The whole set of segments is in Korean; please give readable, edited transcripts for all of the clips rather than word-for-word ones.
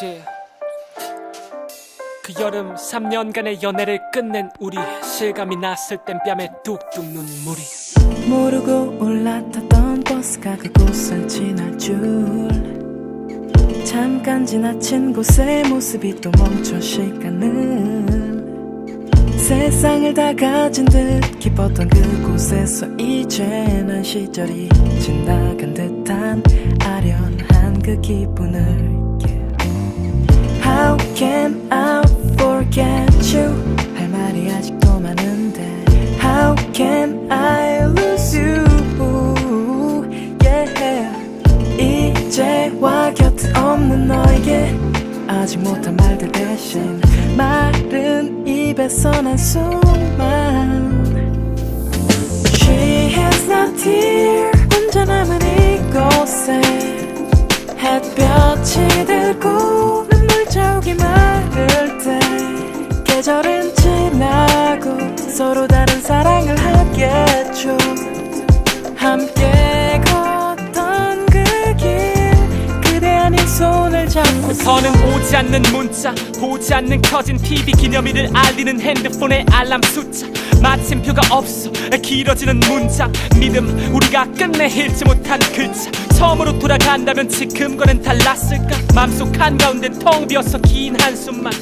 yeah. 그 여름 3년간의 연애를 끝낸 우리 실감이 났을 땐 뺨에 뚝뚝 눈물이 모르고 올라탔던 버스가 그곳을 지날 줄 잠깐 지나친 곳의 모습이 또 멈춰 시간은 세상을 다 가진 듯 기뻤던 그곳에서 이제 난 시절이 지나간 듯한 아련한 그 기분을 How can I forget you 할 말이 아직도 많은데 How can I lose you yeah. 이제와 곁에 없는 너에게 아직 못한 말들 대신 마른 입에서 난 수만 She has not here 혼자 남은 이곳에 햇볕이 들고 눈물 자욱이 마를 때 계절은 지나고 서로 다른 사랑을 하겠죠 함께 걷던 그 길 그대 아닌 손을 잡고 더는 오지 않는 문자 보지 않는 켜진 TV 기념일을 알리는 핸드폰의 알람 숫자 마침표가 없어 길어지는 문장 믿음 우리가 끝내 읽지 못한 글자 처음으로 돌아간다면 지금과는 달랐을까 맘속 한가운데 텅 비어서 긴 한숨만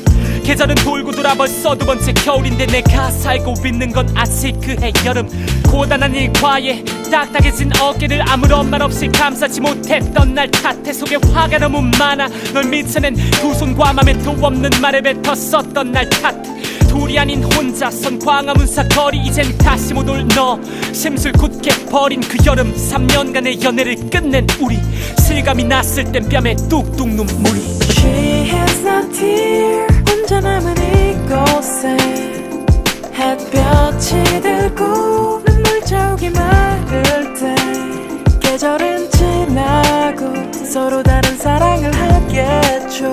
계절은 돌고 돌아 벌써 두 번째 겨울인데 내가 살고 있는 건 아직 그해 여름 고단한 일과에 딱딱해진 어깨를 아무런 말 없이 감싸지 못했던 날 탓해 속에 화가 너무 많아 널 미쳐낸 두 손과 맘에 도 없는 말에 뱉었었던 날 탓해 둘이 아닌 혼자선 광화문사 거리 이젠 다시 못 올 너 심술 굳게 버린 그 여름 3년간의 연애를 끝낸 우리 실감이 났을 땐 뺨에 뚝뚝 눈물이 She has not here 혼자 남은 이곳에 햇볕이 들고 눈물 자욱이 마를 때 계절은 지나고 서로 다른 사랑을 하겠죠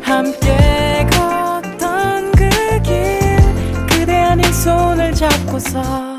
함께 걷던 그 길 그대 아닌 손을 잡고서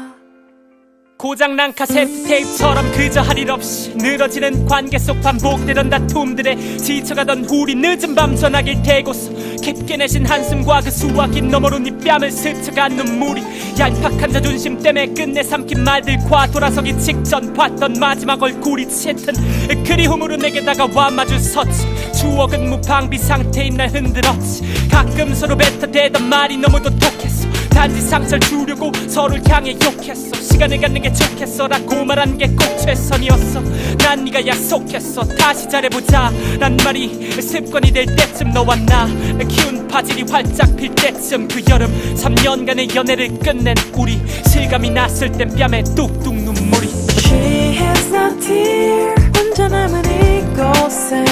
고장난 카세트 테이프처럼 그저 할 일 없이 늘어지는 관계 속 반복되던 다툼들에 지쳐가던 우리 늦은 밤 전화기를 대고서 깊게 내신 한숨과 그 수화기 너머로 네 뺨을 스쳐간 눈물이 얄팍한 자존심 때문에 끝내 삼킨 말들과 돌아서기 직전 봤던 마지막 얼굴이 짙은 그리움으로 내게 다가와 마주 섰지 추억은 무방비 상태인 날 흔들었지 가끔 서로 뱉어대던 말이 너무도 독했어 단지 상처를 주려고 서로를 향해 욕했어 시간을 갖는 게 좋겠어라고 말한 게 꼭 최선이었어 난 네가 약속했어 다시 잘해보자 란 말이 습관이 될 때쯤 너와 나 키운 바질이 활짝 필 때쯤 그 여름 3년간의 연애를 끝낸 우리 실감이 났을 땐 뺨에 뚝뚝 눈물이 She has not here 혼자 남은 이곳에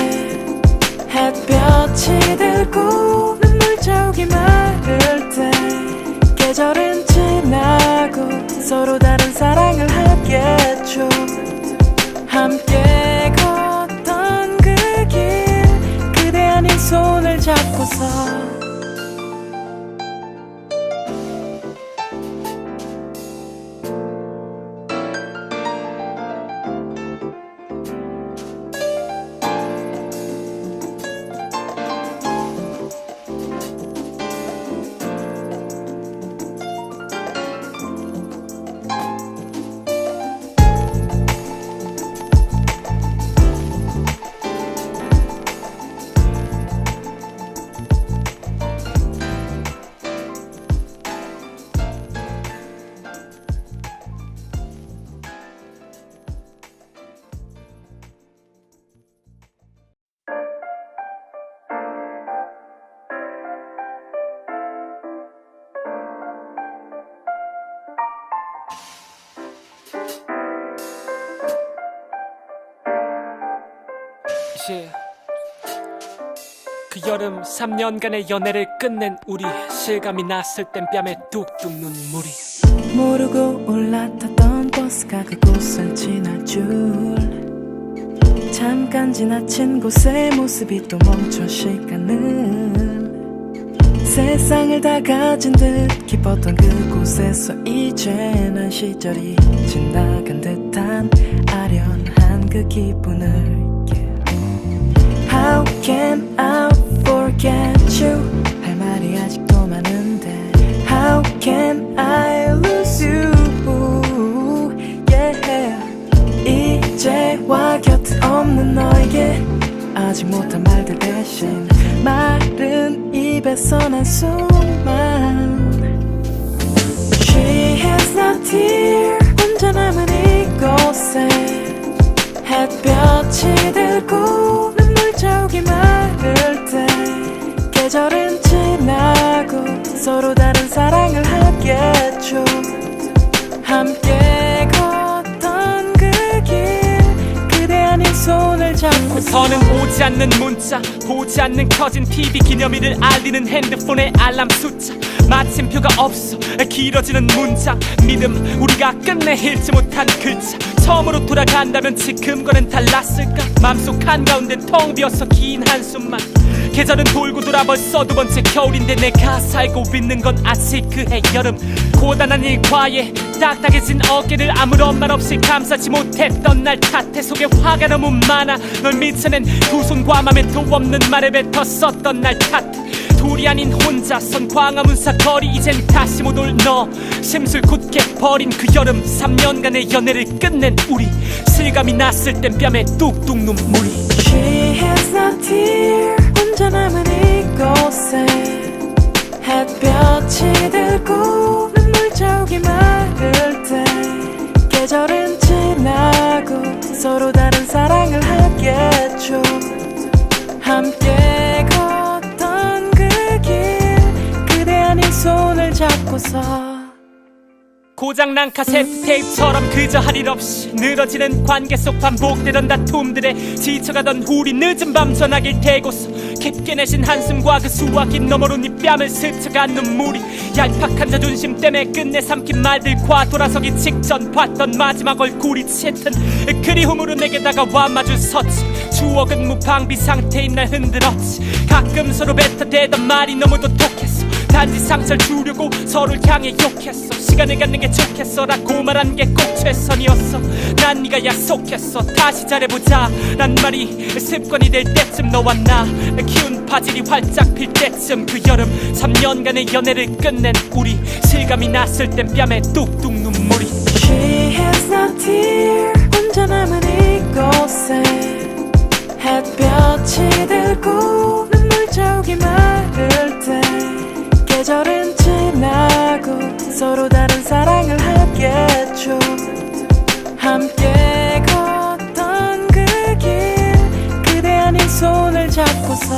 햇볕이 들고 눈물 자욱이 마를 때 계절은 지나고 서로 다른 사랑을 하겠죠 함께 걷던 그 길 그대 아닌 손을 잡고서 yeah. 그 여름 3년간의 연애를 끝낸 우리 실감이 났을 땐 뺨에 뚝뚝 눈물이 모르고 올라탔던 버스가 그곳을 지날 줄 잠깐 지나친 곳의 모습이 또 멈춰 시간은 세상을 다 가진 듯 기뻤던 그곳에서 이제 난 시절이 지나간 듯한 아련한 그 기분을 How can I forget you? 할 말이 아직도 많은데 How can I lose you? Yeah. 이제와 곁에 없는 너에게 아직 못한 말들 대신 마른 입에서 난 수만 She has not here 혼자 남은 이곳에 햇볕이 들고 눈물 자욱이 마를 때 계절은 지나고 서로 다른 사랑을 하겠죠 함께 걷던 그 길 그대 아닌 손을 잡고 더는 오지 않는 문자 보지 않는 켜진 TV 기념일을 알리는 핸드폰의 알람 숫자 마침표가 없어 길어지는 문장 믿음 우리가 끝내 읽지 못한 글자 처음으로 돌아간다면 지금과는 달랐을까 맘속 한가운데 텅 비어서 긴 한숨만 계절은 돌고 돌아 벌써 두 번째 겨울인데 내가 살고 있는 건 아직 그해 여름 고단한 일과에 딱딱해진 어깨를 아무런 말 없이 감싸지 못했던 날 탓해 속에 화가 너무 많아 널 미쳐낸 두 손과 맘에 도 없는 말에 뱉었었던 날 탓해 둘이 아닌 혼자선 광화문사 거리 이젠 다시 못 올 너 심술 굳게 버린 그 여름 3년간의 연애를 끝낸 우리 실감이 났을 땐 뺨에 뚝뚝 눈물이 She has not here 혼자 남은 이곳에 햇볕이 들고 눈물 자욱이 마를 때 계절은 지나고 서로 다른 사랑을 하겠죠 함께 걷던 그 길 그대 아닌 손을 잡고서 고장난 카세트 테이프처럼 그저 할 일 없이 늘어지는 관계 속 반복되던 다툼들에 지쳐가던 우리 늦은 밤 전화기를 대고서 깊게 내신 한숨과 그 수화기 너머로 네 뺨을 스쳐간 눈물이 얄팍한 자존심 때문에 끝내 삼킨 말들과 돌아서기 직전 봤던 마지막 얼굴이 짙은 그리움으로 내게 다가와 마주 섰지 추억은 무방비 상태인 날 흔들었지 가끔 서로 뱉어대던 말이 너무도 독했어 단지 상처를 주려고 서로를 향해 욕했어 시간을 갖는 게 좋겠어라고 말한 게 꼭 최선이었어 난 네가 약속했어 다시 잘해보자 란 말이 습관이 될 때쯤 너와 나 키운 바질이 활짝 필 때쯤 그 여름 3년간의 연애를 끝낸 우리 실감이 났을 땐 뺨에 뚝뚝 눈물이 She has not here 혼자 남은 이곳에 햇볕이 들고 눈물 자욱이 마를 때 계절은 지나고 서로 다른 사랑을 하겠죠 함께 걷던 그 길 그대 아닌 손을 잡고서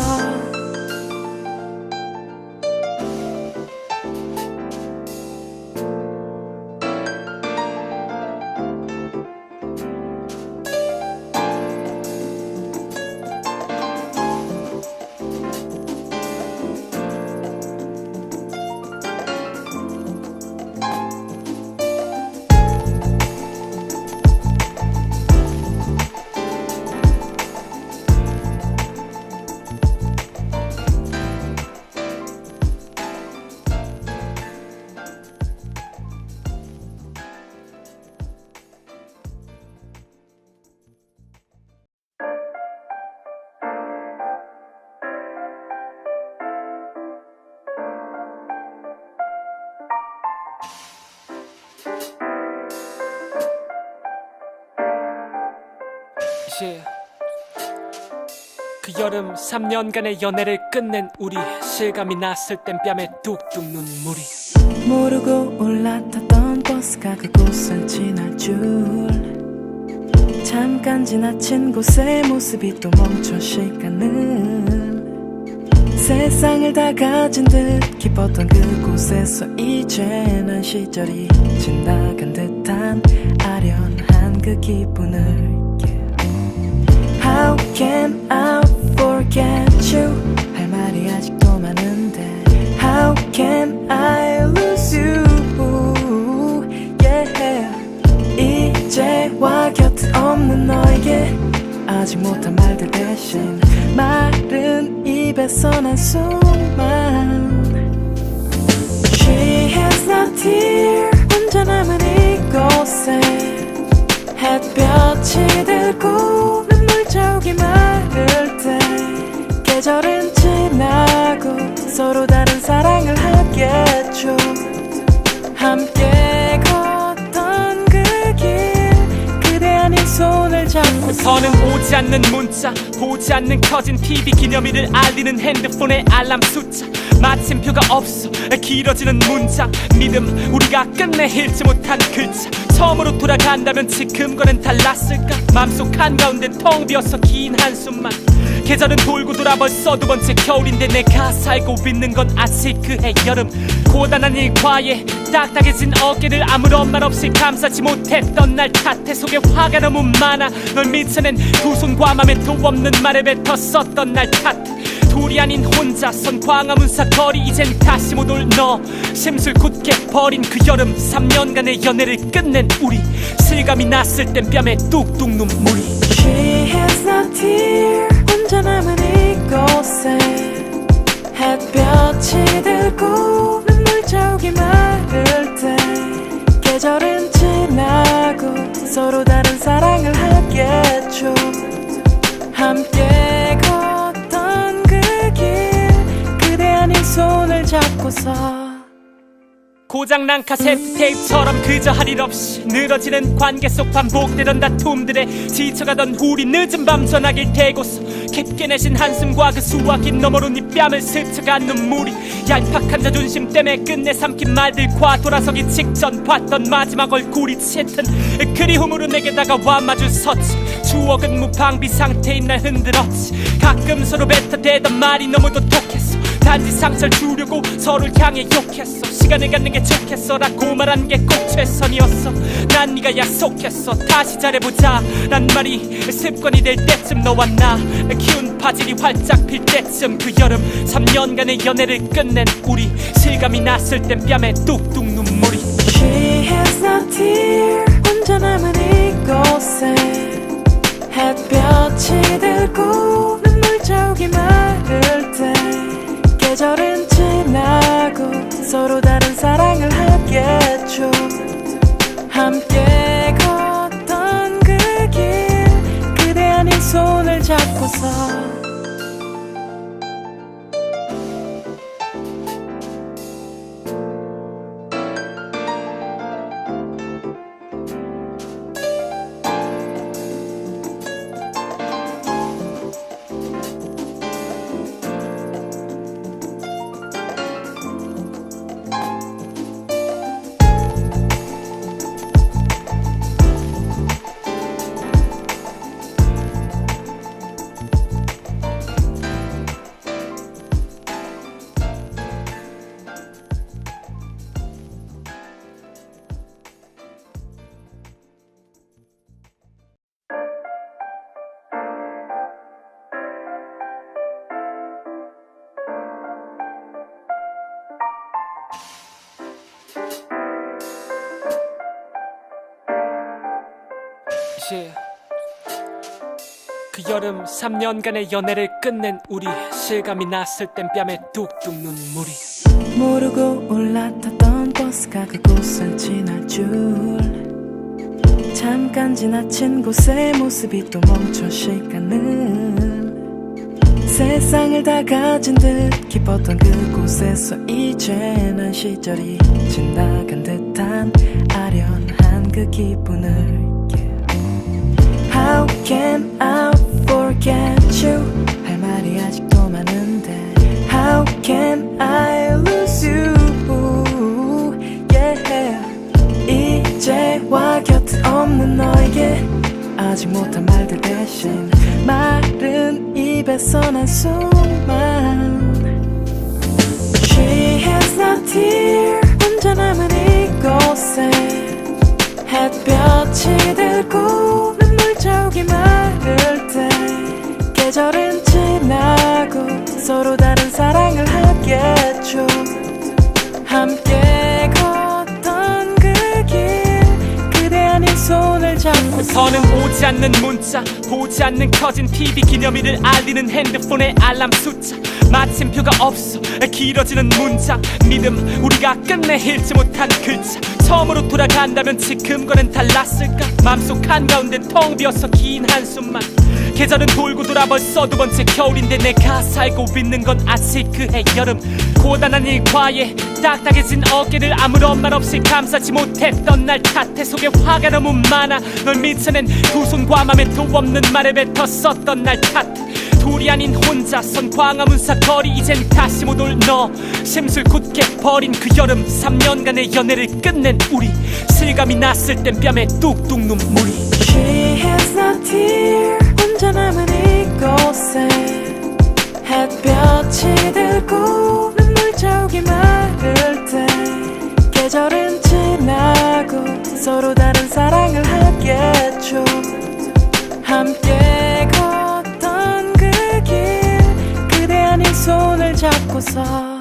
그 여름 3년간의 연애를 끝낸 우리 실감이 났을 땐 뺨에 뚝뚝 눈물이 모르고 올라탔던 버스가 그곳을 지날 줄 잠깐 지나친 곳의 모습이 또 멈춘 시간을 세상을 다 가진 듯 기뻤던 그곳에서 이제 난 시절이 지나간 듯한 아련한 그 기분을 How can I forget you? 할 말이 아직도 많은데 How can I lose you? Yeah. 이제와 곁에 없는 너에게 아직 못한 말들 대신 마른 입에서 난 수만 She has not here 혼자 남은 이곳에 햇볕이 들고 눈물 자욱이 마를 때 계절은 지나고 서로 다른 사랑을 하겠죠. 함께 걷던 그 길 그대 아닌 손을 잡고 더는 오지 않는 문자 보지 않는 켜진 TV 기념일을 알리는 핸드폰의 알람 숫자 마침표가 없어 길어지는 문장 믿음 우리가 끝내 읽지 못한 글자 처음으로 돌아간다면 지금과는 달랐을까 맘속 한가운데 텅 비어서 긴 한숨만 계절은 돌고 돌아 벌써 두 번째 겨울인데 내가 살고 있는 건 아직 그해 여름 고단한 일과에 딱딱해진 어깨를 아무런 말 없이 감싸지 못했던 날 탓해 속에 화가 너무 많아 널 미쳐낸 두 손과 맘에 도 없는 말에 뱉었었던 날 탓해 둘이 아닌 혼자선 광화문사 거리 이젠 다시 못 올 너 심술 굳게 버린 그 여름 3년간의 연애를 끝낸 우리 실감이 났을 땐 뺨에 뚝뚝 눈물이 She has no tear 혼자 남은 이곳에 햇볕이 들고 눈물 자욱이 마를 때 계절은 지나고 서로 다른 사랑을 하겠죠. 함께 걷던 그 길 그대 아닌 손을 잡고서 고장난 카세트 테이프처럼 그저 할 일 없이 늘어지는 관계 속 반복되던 다툼들에 지쳐가던 우리 늦은 밤 전화기를 대고서 깊게 내신 한숨과 그 수화기 너머로 네 뺨을 스쳐간 눈물이 얄팍한 자존심 때문에 끝내 삼킨 말들과 돌아서기 직전 봤던 마지막 얼굴이 짙은 그리움으로 내게 다가와 마주 섰지 추억은 무방비 상태인 날 흔들었지 가끔 서로 뱉어대던 말이 너무도 독했어 단지 상처를 주려고 서로를 향해 욕했어 시간을 갖는 게 좋겠어라고 말한 게 꼭 최선이었어 난 네가 약속했어 다시 잘해보자 란 말이 습관이 될 때쯤 너와 나 키운 바질이 활짝 필 때쯤 그 여름 3년간의 연애를 끝낸 우리 실감이 났을 땐 뺨에 뚝뚝 눈물이 She has no tear 혼자 남은 이곳에 햇볕이 들고 눈물 자욱이 마를 때 계절은 지나고 서로 다른 사랑을 하겠죠. 함께 걷던 그 길 그대 아닌 손을 잡고서 그 여름 3년간의 연애를 끝낸 우리 실감이 났을 땐 뺨에 뚝뚝 눈물이 모르고 올라탔던 버스가 그곳을 지날 줄 잠깐 지나친 곳의 모습이 또 멈춰 시간을 세상을 다 가진 듯 기뻤던 그곳에서 이제는 시절이 지나간 듯한 아련한 그 기분을 How can I forget you 할 말이 아직도 많은데 How can I lose you yeah. 이제와 곁에 없는 너에게 아직 못한 말들 대신 마른 입에서 난 수만 She has no tear 혼자 남은 이곳에 햇볕이 들고 눈물 자욱이 마를 때 계절은 지나고 서로 다른 사랑을 하겠죠. 함께 걷던 그 길 그대 아닌 손을 잡고 더는 오지 않는 문자 보지 않는 켜진 TV 기념일을 알리는 핸드폰의 알람 숫자 마침표가 없어 길어지는 문장 믿음 우리가 끝내 읽지 못한 글자 처음으로 돌아간다면 지금과는 달랐을까 맘속 한가운데 텅 비어서 긴 한숨만 계절은 돌고 돌아 벌써 두 번째 겨울인데 내가 살고 있는 건 아직 그해 여름. 고단한 일과에 딱딱해진 어깨를 아무런 말 없이 감싸지 못했던 날 탓해. 속에 화가 너무 많아 널 미쳐낸 두 손과 맘에 도 없는 말에 뱉었었던 날 탓해. 둘이 아닌 혼자선 광화문사 거리 이젠 다시 못 올 너. 심술 굳게 버린 그 여름 3년간의 연애를 끝낸 우리. 실감이 났을 땐 뺨에 뚝뚝 눈물이. She has no tear 혼자 남은 이곳에 햇볕이 들고 눈물 자욱이 마를 때 계절은 지나고 서로 다른 사랑을 하겠죠. 함께 걷던 그 길 그대 아닌 손을 잡고서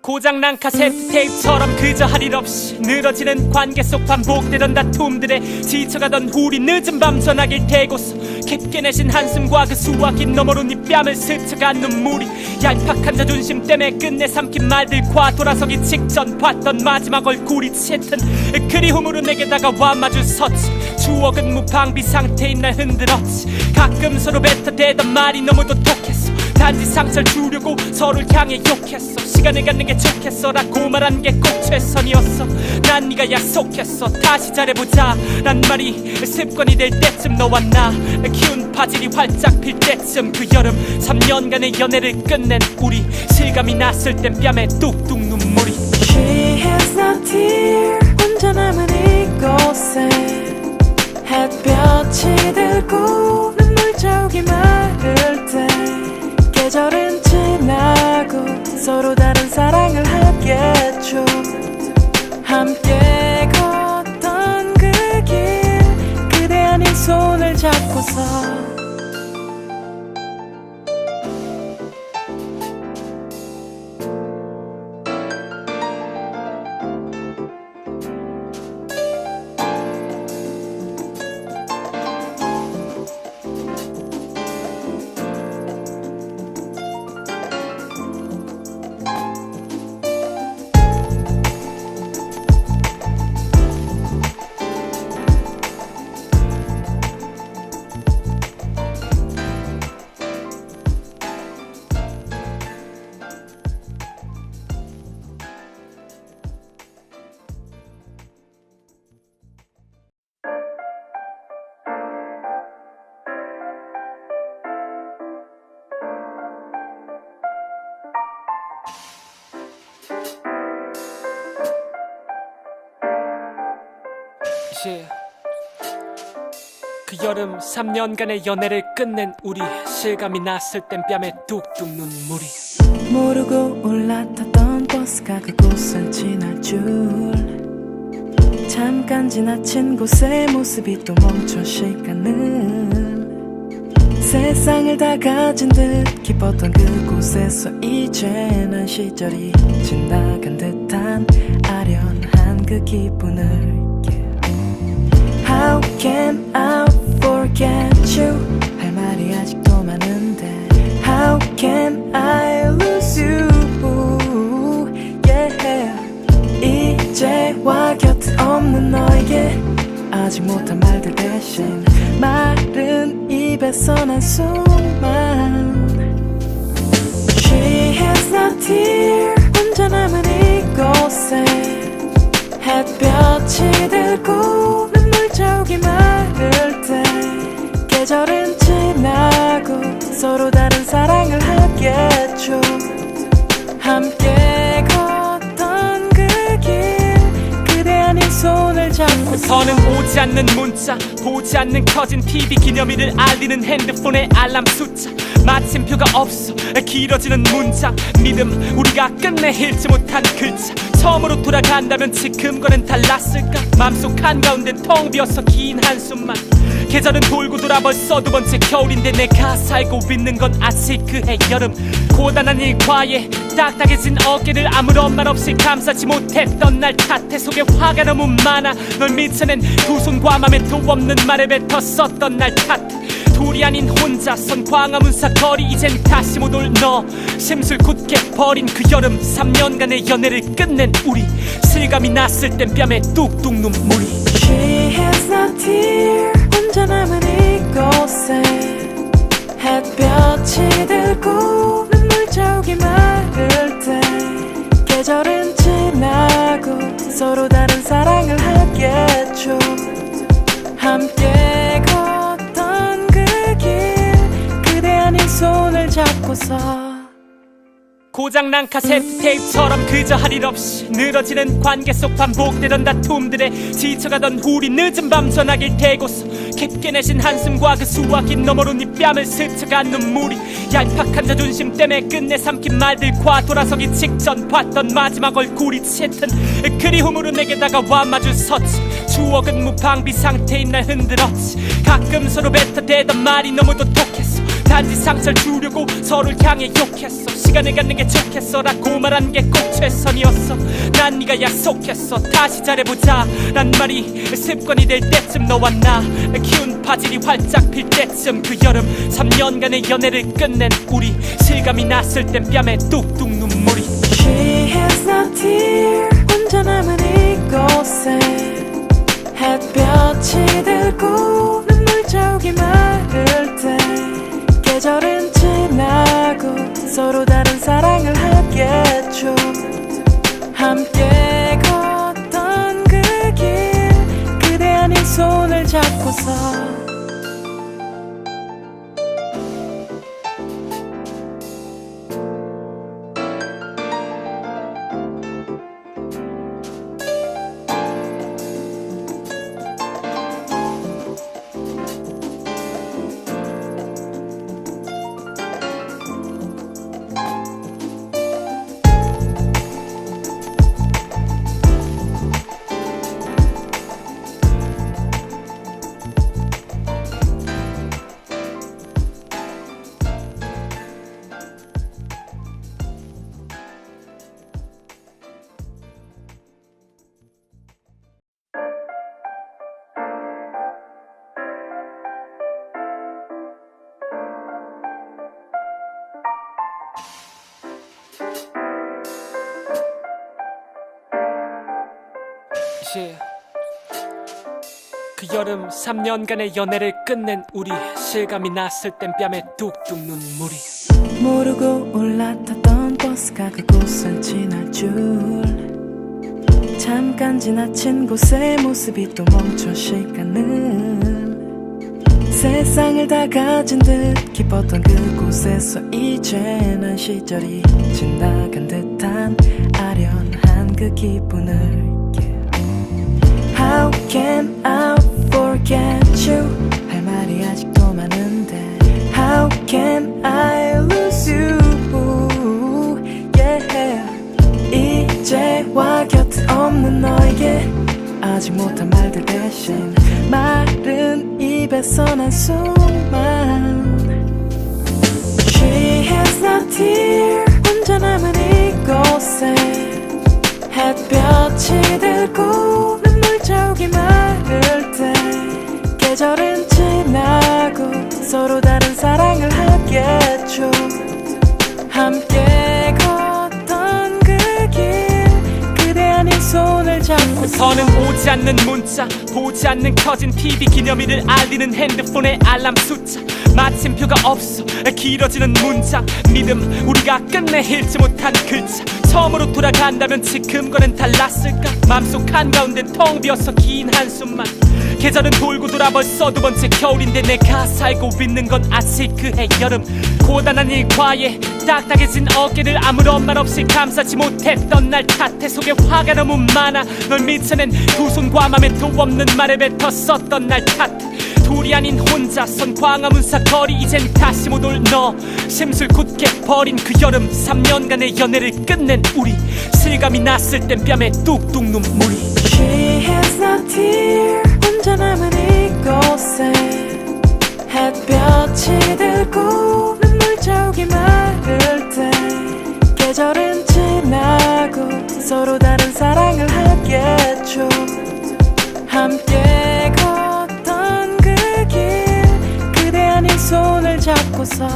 고장난 카세트 테이프처럼 그저 할 일 없이 늘어지는 관계 속 반복되던 다툼들에 지쳐가던 우리 늦은 밤 전화기를 대고서 깊게 내신 한숨과 그 수화기 너머로 네 뺨을 스쳐간 눈물이 얄팍한 자존심 때문에 끝내 삼킨 말들과 돌아서기 직전 봤던 마지막 얼굴이 짙은 그리움으로 내게 다가와 마주 섰지. 추억은 무방비 상태인 날 흔들었지. 가끔 서로 뱉어대던 말이 너무도 독했어. 단지 상처를 주려고 서로를 향해 욕했어. 시간을 갖는 게 좋겠어라고 말한 게 꼭 최선이었어. 난 네가 약속했어 다시 잘해보자 란 말이 습관이 될 때쯤 너와 나 키운 바질이 활짝 필 때쯤 그 여름 3년간의 연애를 끝낸 우리. 실감이 났을 땐 뺨에 뚝뚝 눈물이. She has no tear 혼자 남은 이곳에 햇볕이 들고 눈물 자욱이 마를 때 계절은 지나고 서로 다른 사랑을 하겠죠. 함께 걷던 그 길 그대 아닌 손을 잡고서 그 여름 3년간의 연애를 끝낸 우리. 실감이 났을 땐 뺨에 뚝뚝 눈물이. 모르고 올라탔던 버스가 그곳을 지날 줄 잠깐 지나친 곳의 모습이 또 멈춰 시간을 세상을 다 가진 듯 기뻤던 그곳에서 이제는 시절이 지나간 듯한 아련한 그 기분을 How can I forget you 할 말이 아직도 많은데 How can I lose you yeah. 이제와 곁에 없는 너에게 아직 못한 말들 대신 마른 입에서 난 수만 She has no tear 혼자 남은 이곳에 햇볕이 들고 눈물 자욱이 마를 때 계절은 지나고 서로 다른 사랑을 하겠죠. 함께 걷던 그 길 그대 아닌 손을 잡고 더는 오지 않는 문자 보지 않는 켜진 TV 기념일을 알리는 핸드폰의 알람 숫자 마침표가 없어 길어지는 문장 믿음 우리가 끝내 읽지 못한 글자 처음으로 돌아간다면 지금과는 달랐을까 맘속 한가운데 텅 비어서 긴 한숨만 계절은 돌고 돌아 벌써 두 번째 겨울인데 내가 살고 있는 건 아직 그해 여름 고단한 일과에 딱딱해진 어깨를 아무런 말 없이 감싸지 못했던 날 탓해 속에 화가 너무 많아 널 미쳐낸 두 손과 맘에 도 없는 말에 뱉었었던 날 탓해 둘이 아닌 혼자선 광화문사 거리 이젠 다시 못 올 너 심술 굳게 버린 그 여름 3년간의 연애를 끝낸 우리 실감이 났을 땐 뺨에 뚝뚝 눈물이 She has no tear 혼자 남은 이곳에 햇볕이 들고 눈물 자욱이 마를 때 계절은 지나고 서로 다른 사랑을 하겠죠. 함께 걷던 그 길 그대 아닌 손을 잡고서 고장난 카세트 테이프처럼 그저 할 일 없이 늘어지는 관계 속 반복되던 다툼들에 지쳐가던 우리 늦은 밤 전화기를 대고서 깊게 내신 한숨과 그 수화기 너머로 네 뺨을 스쳐간 눈물이 얄팍한 자존심 때문에 끝내 삼킨 말들과 돌아서기 직전 봤던 마지막 얼굴이 짙은 그리움으로 내게 다가와 마주 섰지. 추억은 무방비 상태인 날 흔들었지. 가끔 서로 뱉어대던 말이 너무도 독했어. 단지 상처를 주려고 서로를 향해 욕했어. 시간을 갖는 게 좋겠어라고 말한 게 꼭 최선이었어. 난 네가 약속했어 다시 잘해보자 란 말이 습관이 될 때쯤 너와 나 키운 바질이 활짝 필 때쯤 그 여름 3년간의 연애를 끝낸 우리 실감이 났을 땐 뺨에 뚝뚝 눈물이 She has not here 혼자 남은 이곳에 햇볕이 들고 눈물 자욱이 마를 때 계절은 지나고 서로 다른 사랑을 하겠죠. 함께 걷던 그 길 그대 아닌 손을 잡고서 그 여름 3년간의 연애를 끝낸 우리 실감이 났을 땐 뺨에 뚝뚝 눈물이 모르고 올라탔던 버스가 그곳을 지날 줄 잠깐 지나친 곳의 모습이 또 멈춘 시간을 세상을 다 가진 듯 기뻤던 그곳에서 이제는 시절이 지나간 듯한 아련한 그 기분을 How can I forget you 할 말이 아직도 많은데 How can I lose you yeah. 이제와 곁에 없는 너에게 아직 못한 말들 대신 마른 입에서 난 수만 She has not here 혼자 남은 이곳에 햇볕이 들고 눈물 자욱이 마를 때 계절은 지나고 서로 다른 사랑을 하겠죠. 함께 걷던 그 길 그대 아닌 손을 잡고 더는 오지 않는 문자 보지 않는 켜진 TV 기념일을 알리는 핸드폰의 알람 숫자 마침표가 없어 길어지는 문장 믿음 우리가 끝내 읽지 못한 글자 처음으로 돌아간다면 지금과는 달랐을까 맘속 한가운데 텅 비어서 긴 한숨만 계절은 돌고 돌아 벌써 두 번째 겨울인데 내가 살고 있는 건 아직 그해 여름 고단한 일과에 딱딱해진 어깨를 아무런 말 없이 감싸지 못했던 날 탓해 속에 화가 너무 많아 널 미쳐낸 두 손과 맘에 도 없는 말에 뱉었었던 날 탓해 둘이 아닌 혼자선 광화문사 거리 이젠 다시 못 올 너 심술 굳게 버린 그 여름 3년간의 연애를 끝낸 우리 실감이 났을 땐 뺨에 뚝뚝 눈물이 She has not here 혼자 남은 이곳에 햇볕이 들고 눈물 자욱이 마를 때 계절은 지나고 서로 다른 사랑을 하겠죠. 함께 걷던 그 길 그대 아닌 손을 잡고서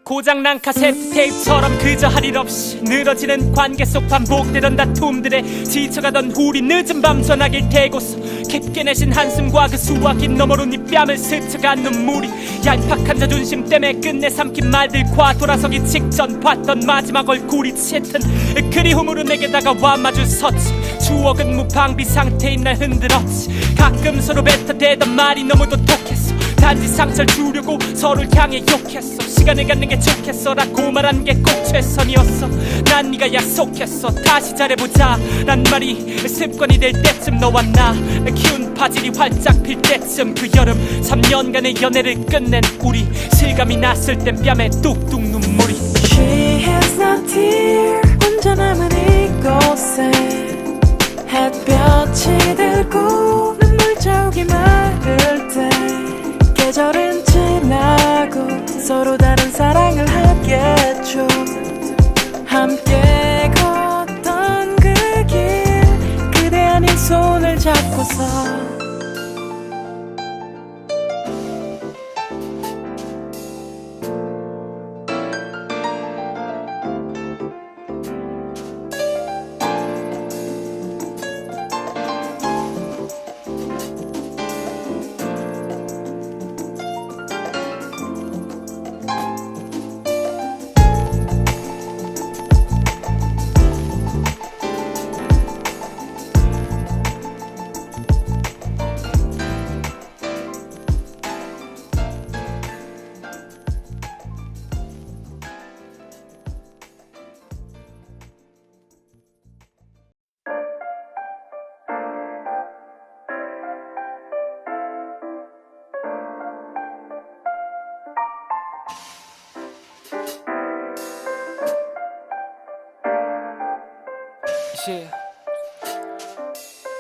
고장난 카세트 테이프처럼 그저 할 일 없이 늘어지는 관계 속 반복되던 다툼들에 지쳐가던 우리 늦은 밤 전화기를 대고서 깊게 내신 한숨과 그 수화기 너머로 네 뺨을 스쳐간 눈물이 얄팍한 자존심 때문에 끝내 삼킨 말들과 돌아서기 직전 봤던 마지막 얼굴이 짙은 그리움으로 내게 다가와 마주 섰지. 추억은 무방비 상태인 날 흔들었지. 가끔 서로 뱉어대던 말이 너무도 독했어. 단지 상처를 주려고 서로를 향해 욕했어. 시간을 갖는 게 좋겠어라고 말한 게 꼭 최선이었어. 난 네가 약속했어 다시 잘해보자 란 말이 습관이 될 때쯤 너와 나 키운 바질이 활짝 필 때쯤 그 여름 3년간의 연애를 끝낸 우리 실감이 났을 땐 뺨에 뚝뚝 눈물이. She has no tear 혼자 남은 이곳에 햇볕이 들고 눈물 자욱이 마를 때 계절은 지나고 서로 다른 사랑을 하겠죠. 함께 걷던 그 길 그대 아닌 손을 잡고서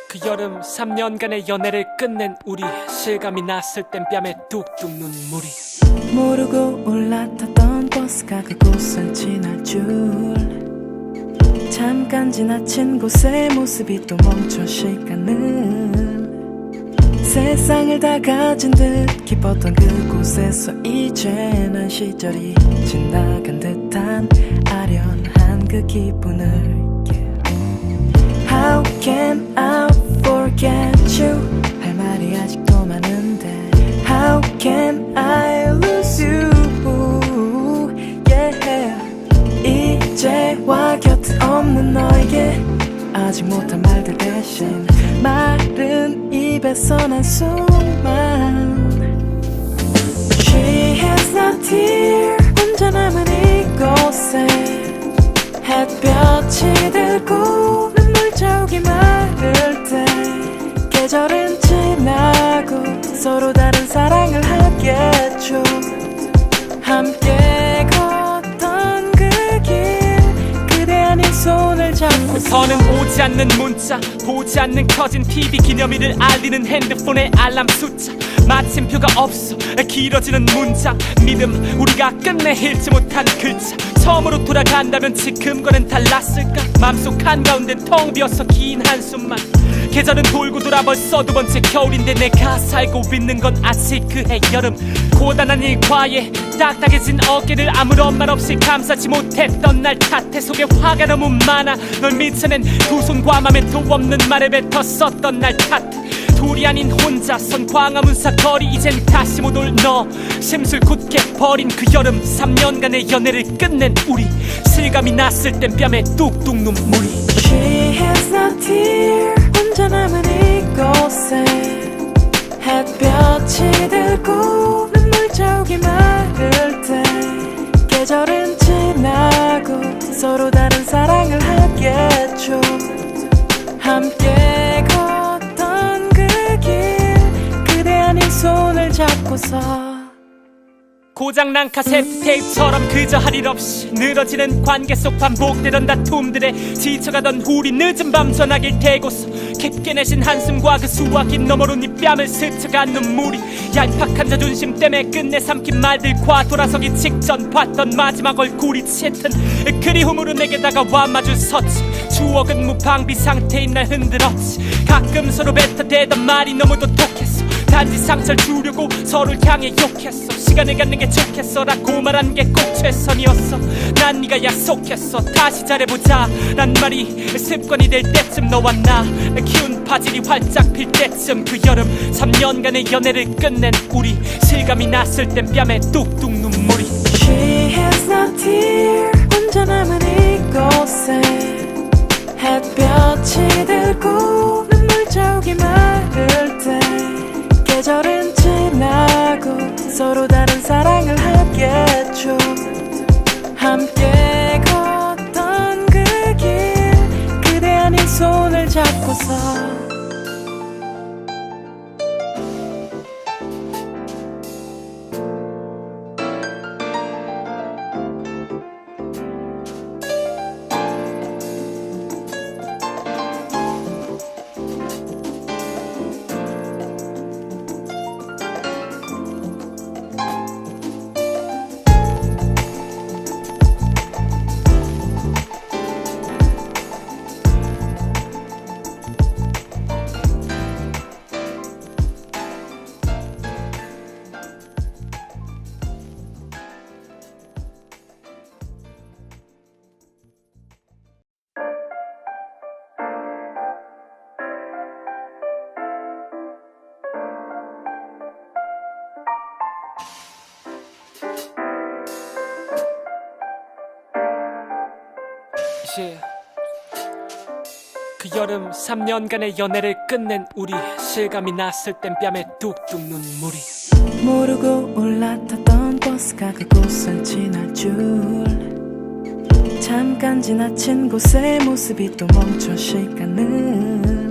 그 여름 3년간의 연애를 끝낸 우리 실감이 났을 땐 뺨에 뚝뚝 눈물이. 모르고 올라탔던 버스가 그곳을 지날 줄 잠깐 지나친 곳의 모습이 또 멈춰 시간을 세상을 다 가진 듯 기뻤던 그곳에서 이제 난 시절이 지나간 듯한 아련한 그 기분을 How can I forget you 할 말이 아직도 많은데 How can I lose you yeah. 이제와 곁에 없는 너에게 아직 못한 말들 대신 마른 입에서 난 숨만 She has no tear 혼자 남은 이곳에 햇볕이 들고 눈물 자욱이 마를 때 계절은 지나고 서로 다른 사랑을 하겠죠. 함께 걷던 그 길 그대 아닌 손을 잡고 더는 오지 않는 문자 보지 않는 켜진 TV 기념일을 알리는 핸드폰의 알람 숫자 마침표가 없어 길어지는 문장 믿음 우리가 끝내 읽지 못한 글자 처음으로 돌아간다면 지금과는 달랐을까 맘속 한가운데 텅 비어서 긴 한숨만 계절은 돌고 돌아 벌써 두 번째 겨울인데 내가 살고 있는 건 아직 그해 여름 고단한 일과에 딱딱해진 어깨를 아무런 말 없이 감싸지 못했던 날 탓해 속에 화가 너무 많아 널 미쳐낸 두 손과 맘에 도 없는 말에 뱉었었던 날 탓해 둘이 아닌 혼자선 광화문사 거리 이젠 다시 못 올 너 심술 굳게 버린 그 여름 3년간의 연애를 끝낸 우리 실감이 났을 땐 뺨에 뚝뚝 눈물이 She has no tear 혼자 남은 이곳에 햇볕이 들고 눈물 자욱이 마를 때 계절은 지나고 서로 다른 사랑을 하겠죠. 함께 걷던 그 길 그대 아닌 손을 잡고서 고장난 카세트 테이프처럼 그저 할 일 없이 늘어지는 관계 속 반복되던 다툼들에 지쳐가던 우리 늦은 밤 전화기를 대고서 깊게 내신 한숨과 그 수화기 너머로 네 뺨을 스쳐간 눈물이 얄팍한 자존심 때문에 끝내 삼킨 말들과 돌아서기 직전 봤던 마지막 얼굴이 짙은 그리움으로 내게 다가와 마주 섰지. 추억은 무방비 상태인 날 흔들었지. 가끔 서로 뱉어대던 말이 너무도 독했어. 단지 상처를 주려고 서로를 향해 욕했어. 시간을 갖는 게 좋겠어라고 말한 게 꼭 최선이었어. 난 네가 약속했어 다시 잘해보자 란 말이 습관이 될 때쯤 너와 나 키운 바질이 활짝 필 때쯤 그 여름 3년간의 연애를 끝낸 우리 실감이 났을 땐 뺨에 뚝뚝 눈물이 She has no tear 혼자 남은 이곳에 햇볕이 들고 눈물 자욱이 마를 때 계절은 지나고 서로 다른 사랑을 하겠죠. 함께 걷던 그 길 그대 아닌 손을 잡고서 그 여름 3년간의 연애를 끝낸 우리 실감이 났을 땐 뺨에 뚝뚝 눈물이 모르고 올라탔던 버스가 그곳을 지날 줄 잠깐 지나친 곳의 모습이 또 멈춰 시간을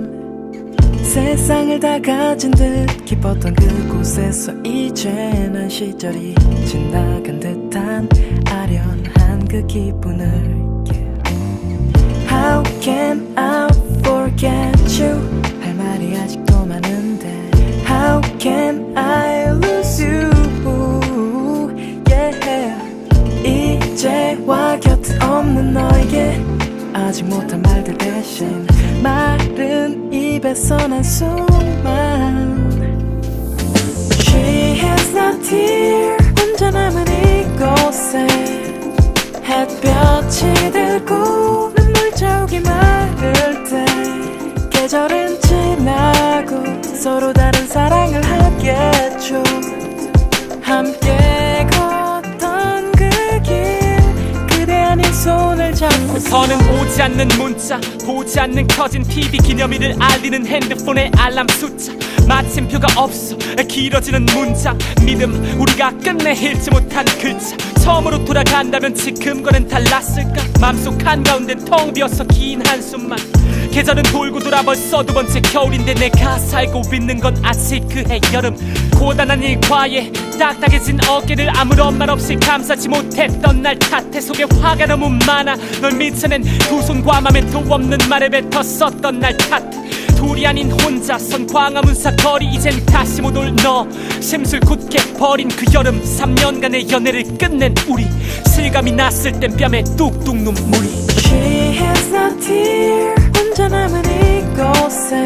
세상을 다 가진 듯 기뻤던 그곳에서 이제는 시절이 지나간 듯한 아련한 그 기분을 How can I forget you 할 말이 아직도 많은데 How can I lose you yeah. 이제와 곁에 없는 너에게 아직 못한 말들 대신 마른 입에서 난 수만 She has no tear 혼자 남은 이곳에 햇볕이 들고 눈물 자욱이 마를 때 계절은 지나고 서로 다른 사랑을 하겠죠. 함께 걷던 그 길 그대 아닌 손을 잡고 더는 오지 않는 문자 보지 않는 켜진 TV 기념일을 알리는 핸드폰의 알람 숫자 마침표가 없어 길어지는 문장 믿음 우리가 끝내 읽지 못한 글자 처음으로 돌아간다면 지금과는 달랐을까 맘속 한가운데 텅 비어서 긴 한숨만 계절은 돌고 돌아 벌써 두 번째 겨울인데 내가 살고 있는 건 아직 그해 여름 고단한 일과에 딱딱해진 어깨를 아무런 말 없이 감싸지 못했던 날 탓해 속에 화가 너무 많아 널 미쳐낸 두 손과 맘에 도 없는 말에 뱉었었던 날 탓해 둘이 아닌 혼자선 광화문사 거리 이젠 다시 못 올 너 심술 굳게 버린 그 여름 3년간의 연애를 끝낸 우리 실감이 났을 땐 뺨에 뚝뚝 눈물이 She has no tear 혼자 남은 이곳에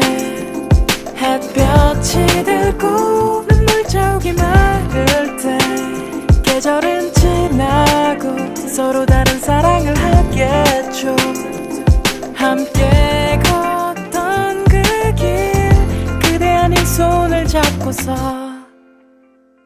햇볕이 들고 눈물 자욱이 마를 때 계절은 지나고 서로 다른 사랑을 하겠죠. 함께 걷던 그 길 그대 아닌 손을 잡고서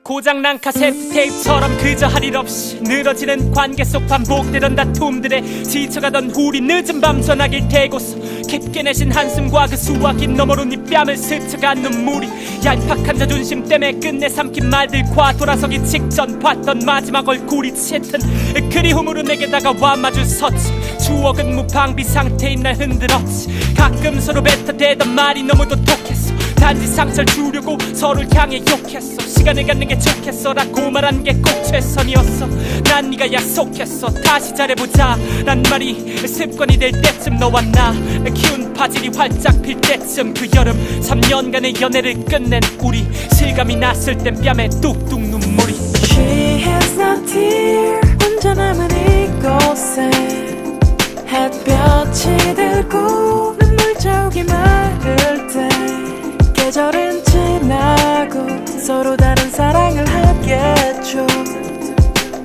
고장난 카세트 테이프처럼 그저 할 일 없이 늘어지는 관계 속 반복되던 다툼들에 지쳐가던 우리 늦은 밤 전화기를 대고서 깊게 내신 한숨과 그 수화기 너머로 네 뺨을 스쳐간 눈물이 얄팍한 자존심 때문에 끝내 삼킨 말들과 돌아서기 직전 봤던 마지막 얼굴이 짙은 그리움으로 내게 다가와 마주 섰지 추억은 무방비 상태인 날 흔들었지 가끔 서로 뱉어대던 말이 너무도 독했어 단지 상처를 주려고 서로를 향해 욕했어 시간을 갖는 게 좋겠어라고 말한 게 꼭 최선이었어 난 네가 약속했어 다시 잘해보자 란 말이 습관이 될 때쯤 너와 나 키운 바질이 활짝 필 때쯤 그 여름 3년간의 연애를 끝낸 우리 실감이 났을 땐 뺨에 뚝뚝 눈물이 She has no tear 혼자 남은 이곳에 햇볕이 들고 눈물 자욱이 마를 때 계절은 지나고 서로 다른 사랑을 하겠죠.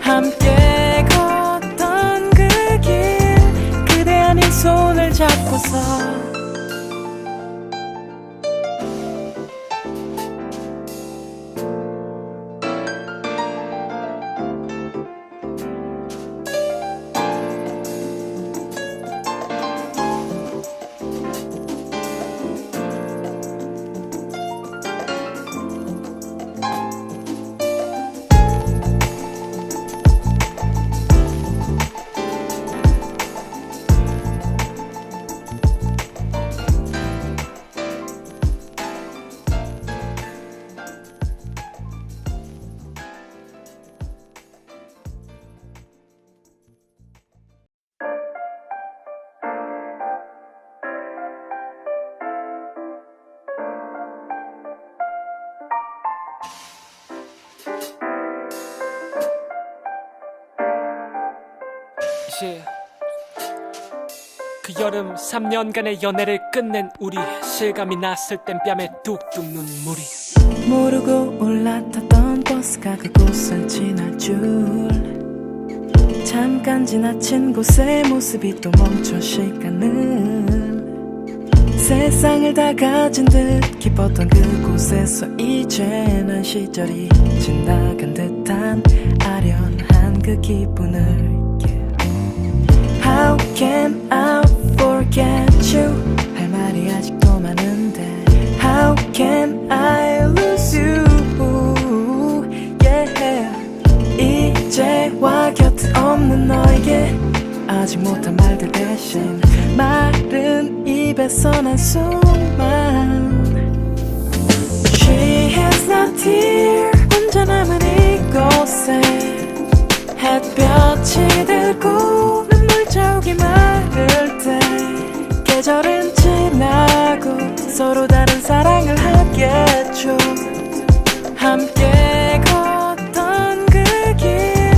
함께 걷던 그 길 그대 아닌 손을 잡고서 그 여름 3년간의 연애를 끝낸 우리 실감이 났을 땐 뺨에 뚝뚝 눈물이 모르고 올라탔던 버스가 그곳을 지날 줄 잠깐 지나친 곳의 모습이 또 멈춰 시간을 세상을 다 가진 듯 기뻤던 그곳에서 이제는 시절이 지나간 듯한 아련한 그 기분을 How can I forget you 할 말이 아직도 많은데 How can I lose you yeah. 이제와 곁에 없는 너에게 아직 못한 말들 대신 마른 입에서 난 수만 She has not here 혼자 남은 이곳에 햇볕이 들고 눈물 자욱이 마를 때 계절은 지나고 서로 다른 사랑을 하겠죠. 함께 걷던 그 길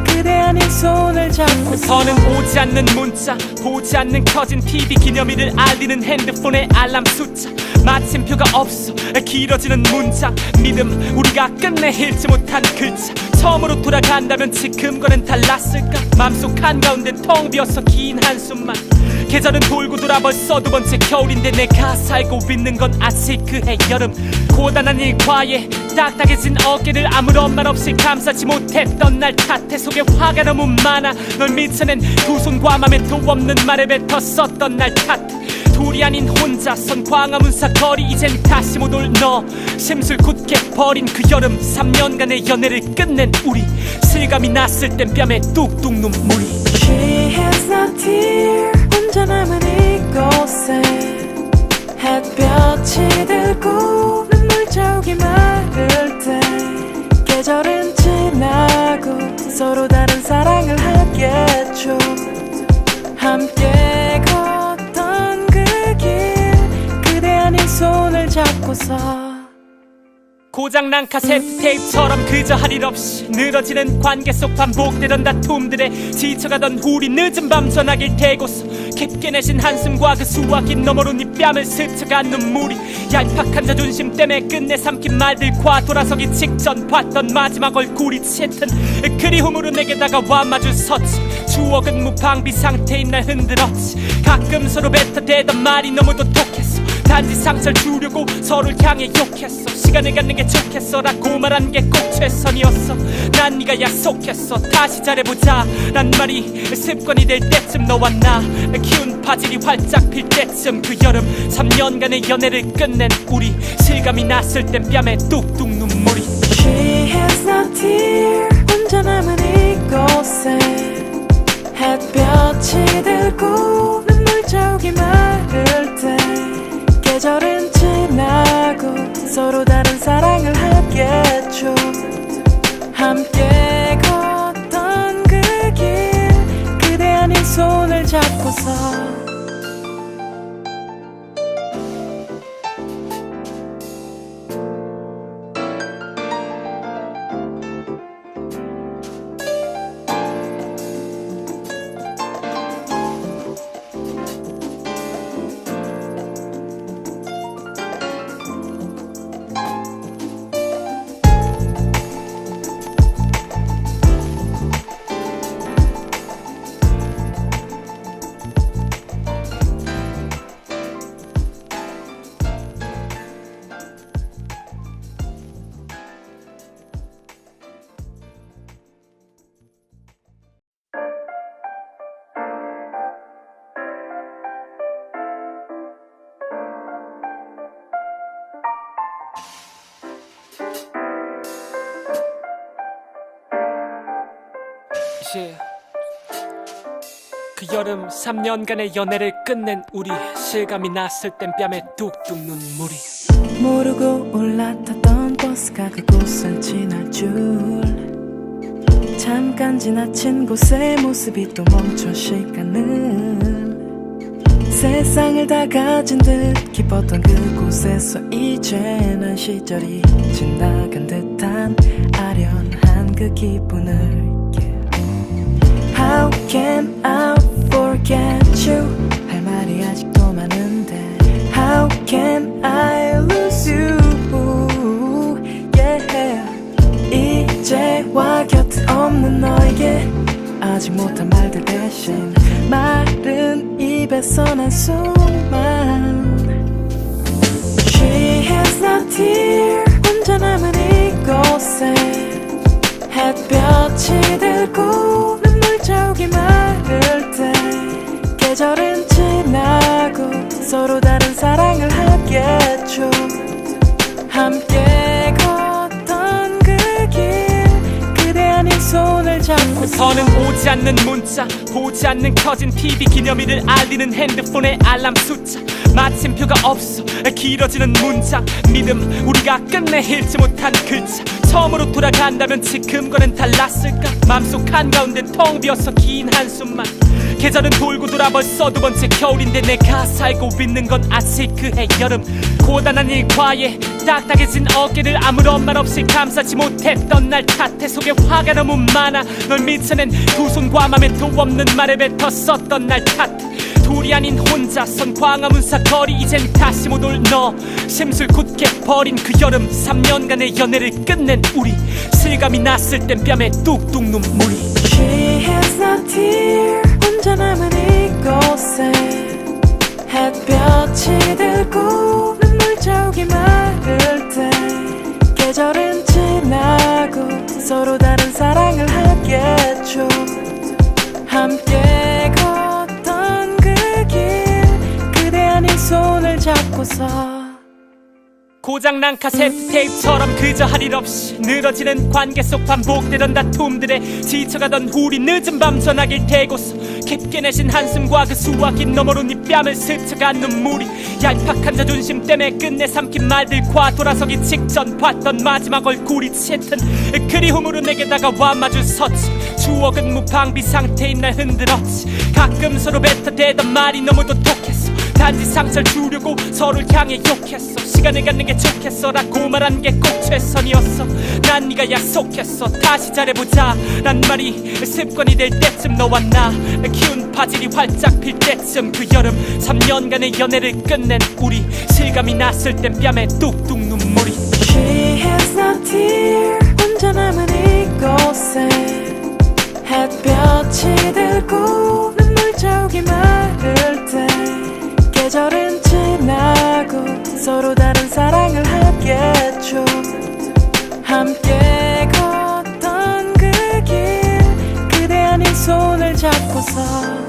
그대 아닌 손을 잡고 더는 오지 않는 문자 보지 않는 켜진 TV 기념일을 알리는 핸드폰의 알람 숫자 마침표가 없어 길어지는 문장 믿음 우리가 끝내 읽지 못한 글자 처음으로 돌아간다면 지금과는 달랐을까 맘속 한가운데 텅 비어서 긴 한숨만 계절은 돌고 돌아 벌써 두 번째 겨울인데 내가 살고 있는 건 아직 그해 여름 고단한 일과에 딱딱해진 어깨를 아무런 말 없이 감싸지 못했던 날 탓해 속에 화가 너무 많아 널 미쳐낸 두 손과 맘에 도 없는 말에 뱉었었던 날 탓해 둘이 아닌 혼자선 광화문사 거리 이젠 다시 못 올 너 심술 굳게 버린 그 여름 3년간의 연애를 끝낸 우리 실감이 났을 땐 뺨에 뚝뚝 눈물이 She has not here 혼자 남은 이곳에 햇볕이 들고 눈물 자욱이 마를 때 계절은 지나고 서로 다른 사랑을 하겠죠. 함께 걷던 그 길 그대 아닌 손을 잡고서 고장난 카세트 테이프처럼 그저 할 일 없이 늘어지는 관계 속 반복되던 다툼들에 지쳐가던 우리 늦은 밤 전화기를 대고서 깊게 내신 한숨과 그 수화기 너머로 네 뺨을 스쳐간 눈물이 얄팍한 자존심 때문에 끝내 삼킨 말들과 돌아서기 직전 봤던 마지막 얼굴이 짙은 그리움으로 내게 다가와 마주 섰지 추억은 무방비 상태인 날 흔들었지 가끔 서로 뱉어대던 말이 너무도 독했어 단지 상처를 주려고 서로를 향해 욕했어 시간을 갖는 게 좋겠어라고 말한 게 꼭 최선이었어 난 네가 약속했어 다시 잘해보자 란 말이 습관이 될 때쯤 너와 나 키운 바질이 활짝 필 때쯤 그 여름 3년간의 연애를 끝낸 우리 실감이 났을 땐 뺨에 뚝뚝 눈물이 She has not here 혼자 남은 이곳에 햇볕이 들고 눈물 자욱이 마를 때 계절은 지나고 서로 다른 사랑을 하겠죠. 함께 걷던 그 길 그대 아닌 손을 잡고서 그 여름 3년간의 연애를 끝낸 우리 실감이 났을 땐 뺨에 뚝뚝 눈물이 모르고 올라탔던 버스가 그곳을 지날 줄 잠깐 지나친 곳의 모습이 또 멈춰 시간을 세상을 다 가진 듯 기뻤던 그곳에서 이제 난 시절이 지나간 듯한 아련한 그 기분을 How can I forget you 할 말이 아직도 많은데 How can I lose you yeah. 이제와 곁에 없는 너에게 아직 못한 말들 대신 마른 입에서 난 수만 She has not here 혼자 남은 이곳에 햇볕이 들고 눈물 자욱이 마를 때 계절은 지나고 서로 다른 사랑을 하겠죠 함께 걷던 그 길 그대 아닌 손을 잡고 더는 오지 않는 문자 보지 않는 켜진 TV 기념일을 알리는 핸드폰의 알람 숫자 마침표가 없어 길어지는 문장 믿음 우리가 끝내 읽지 못한 글자 처음으로 돌아간다면 지금과는 달랐을까 맘속 한가운데 텅 비어서 긴 한숨만 계절은 돌고 돌아 벌써 두 번째 겨울인데 내가 살고 있는 건 아직 그해 여름 고단한 일과에 딱딱해진 어깨를 아무런 말 없이 감싸지 못했던 날 탓해 속에 화가 너무 많아 널 미쳐낸 두 손과 맘에 도 없는 말에 뱉었었던 날 탓해 둘이 아닌 혼자선 광화문사 거리 이젠 다시 못 올 너 심술 굳게 버린 그 여름 3년간의 연애를 끝낸 우리 실감이 났을 땐 뺨에 뚝뚝 눈물이 She has not here 혼자 남은 이곳에 햇볕이 들고 눈물 자욱이 마를 때 계절은 지나고 서로 다른 사랑을 하겠죠 함께 걷던 그 길 그대 아닌 손을 잡고서 고장난 카세트 테이프처럼 그저 할 일 없이 늘어지는 관계 속 반복되던 다툼들에 지쳐가던 우리 늦은 밤 전화기를 대고서 깊게 내신 한숨과 그 수화기 너머로 네 뺨을 스쳐간 눈물이 얄팍한 자존심 때문에 끝내 삼킨 말들과 돌아서기 직전 봤던 마지막 얼굴이 짙은 그리움으로 내게 다가와 마주 섰지 추억은 무방비 상태인 날 흔들었지 가끔 서로 뱉어대던 말이 너무도 독했어 단지 상처를 주려고 서로를 향해 욕했어 시간을 갖는 게 좋겠어라고 말한 게 꼭 최선이었어 난 네가 약속했어 다시 잘해보자 란 말이 습관이 될 때쯤 너와 나 키운 바질이 활짝 필 때쯤 그 여름 3년간의 연애를 끝낸 우리 실감이 났을 땐 뺨에 뚝뚝 눈물이 She has not here 혼자 남은 이곳에 햇볕이 들고 눈물 자욱이 마를 때 계절은 지나고 서로 다른 사랑을 하겠죠 함께 걷던 그 길 그대 아닌 손을 잡고서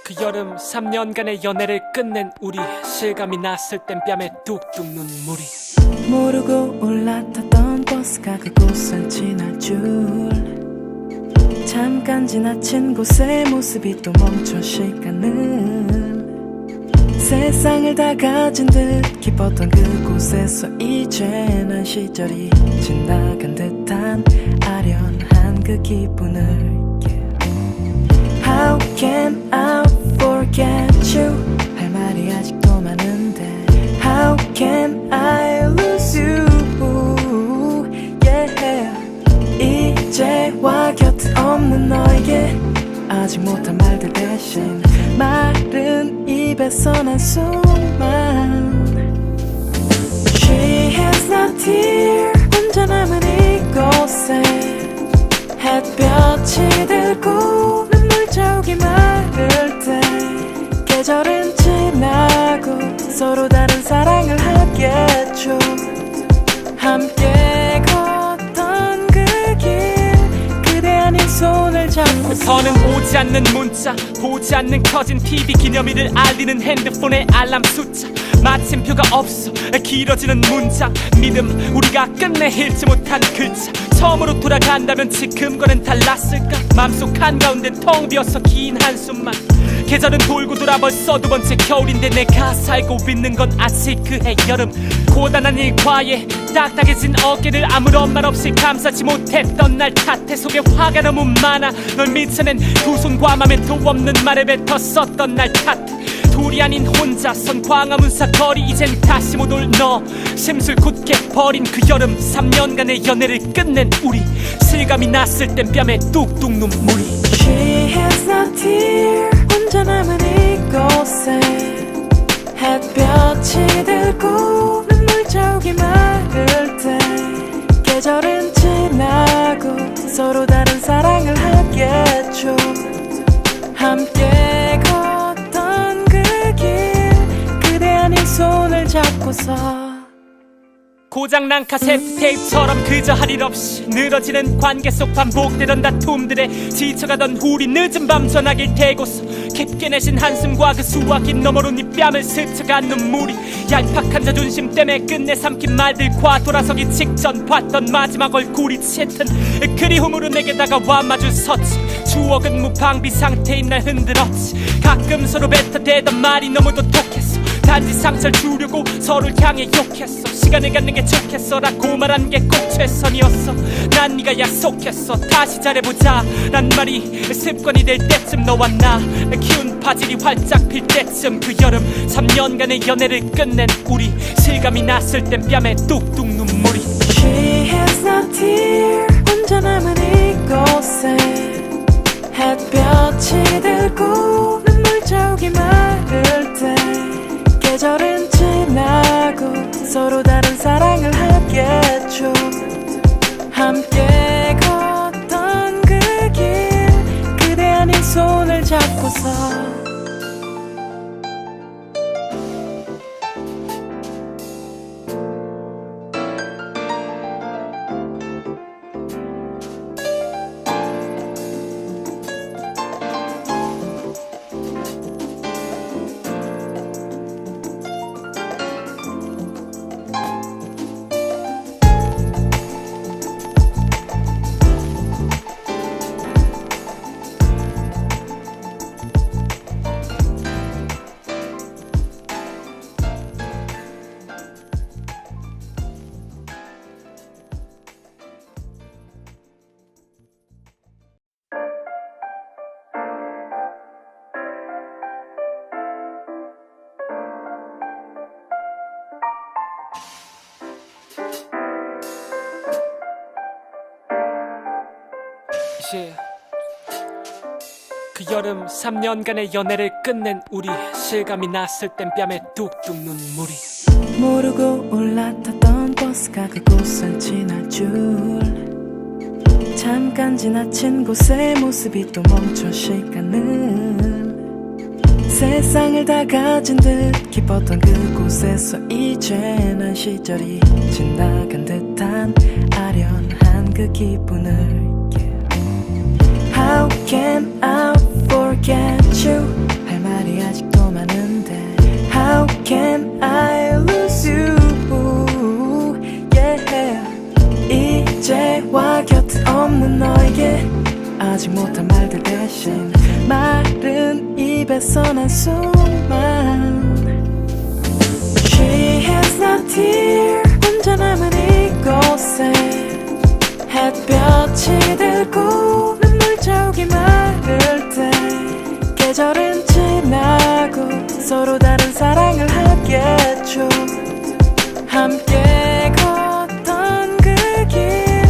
그 여름 3년간의 연애를 끝낸 우리 실감이 났을 땐 뺨에 뚝뚝 눈물이 모르고 올라탔던 버스가 그곳을 지날 줄 잠깐 지나친 곳의 모습이 또 멈춰 시간을 세상을 다 가진 듯 기뻤던 그곳에서 이제 난 시절이 지나간 듯한 아련한 그 기분을 How can I forget you 할 아직 못한 말들 대신 마른 입에서 난 수만 She has not here 혼자 남은 이곳에 햇볕이 들고 눈물 자욱이 마를 때 계절은 지나고 서로 다른 사랑을 하겠죠 함께 걷던 그 길 그대 아닌 손을 잡고 더는 오지 않는 문자 보지 않는 켜진 TV 기념일을 알리는 핸드폰의 알람 숫자 마침표가 없어 길어지는 문장 믿음 우리가 끝내 읽지 못한 글자 처음으로 돌아간다면 지금과는 달랐을까 맘속 한가운데 텅 비어서 긴 한숨만 계절은 돌고 돌아 벌써 두 번째 겨울인데 내가 살고 있는 건 아직 그해 여름 고단한 일과에 딱딱해진 어깨를 아무런 말 없이 감싸지 못했던 날 탓해 속에 화가 너무 많아 널 미쳐낸 두 손과 맘에 도 없는 말에 뱉었었던 날 탓해 둘이 아닌 혼자선 광화문사 거리 이젠 다시 못 올 너 심술 굳게 버린 그 여름 3년간의 연애를 끝낸 우리 실감이 났을 땐 뺨에 뚝뚝 눈물이 She has not here 혼자 남은 이곳에 햇볕이 들고 눈물 자욱이 마를 때 계절은 지나고 서로 다른 사랑을 하겠죠 함께 걷던 그 길 그대 아닌 손을 잡고서 고장난 카세트 테이프처럼 그저 할 일 없이 늘어지는 관계 속 반복되던 다툼들에 지쳐가던 우리 늦은 밤 전화기를 대고서 깊게 내신 한숨과 그 수화기 너머로 네 뺨을 스쳐간 눈물이 얄팍한 자존심 때문에 끝내 삼킨 말들과 돌아서기 직전 봤던 마지막 얼굴이 짙은 그리움으로 내게 다가와 마주 섰지 추억은 무방비 상태인 날 흔들었지 가끔 서로 뱉어대던 말이 너무도 독했어 단지 상처를 주려고 서로를 향해 욕했어 시간을 갖는 게 좋겠어라고 말한 게 꼭 최선이었어 난 네가 약속했어 다시 잘해보자 란 말이 습관이 될 때쯤 너와 나 키운 바질이 활짝 필 때쯤 그 여름 3년간의 연애를 끝낸 우리 실감이 났을 땐 뺨에 뚝뚝 눈물이 She has not here 혼자 남은 이곳에 햇볕이 들고 눈물 자욱이 마를 때 계절은 지나고 서로 다른 사랑을 하겠죠 함께 걷던 그 길 그대 아닌 손을 잡고서 그 여름 3년간의 연애를 끝낸 우리 실감이 났을 땐 뺨에 뚝뚝 눈물이 모르고 올라탔던 버스가 그곳을 지날 줄 잠깐 지나친 곳의 모습이 또 멈춰 시간을 세상을 다 가진 듯 기뻤던 그곳에서 이제 난 시절이 지나간 듯한 아련한 그 기분을 How can I forget you 할 말이 아직도 많은데 How can I lose you yeah. 이제와 곁에 없는 너에게 아직 못한 말들 대신 마른 입에서 난 수만 She has not here 혼자 남은 이곳에 햇볕이 들고 눈물 자욱이 마를 때 계절은 지나고 서로 다른 사랑을 하겠죠 함께 걷던 그 길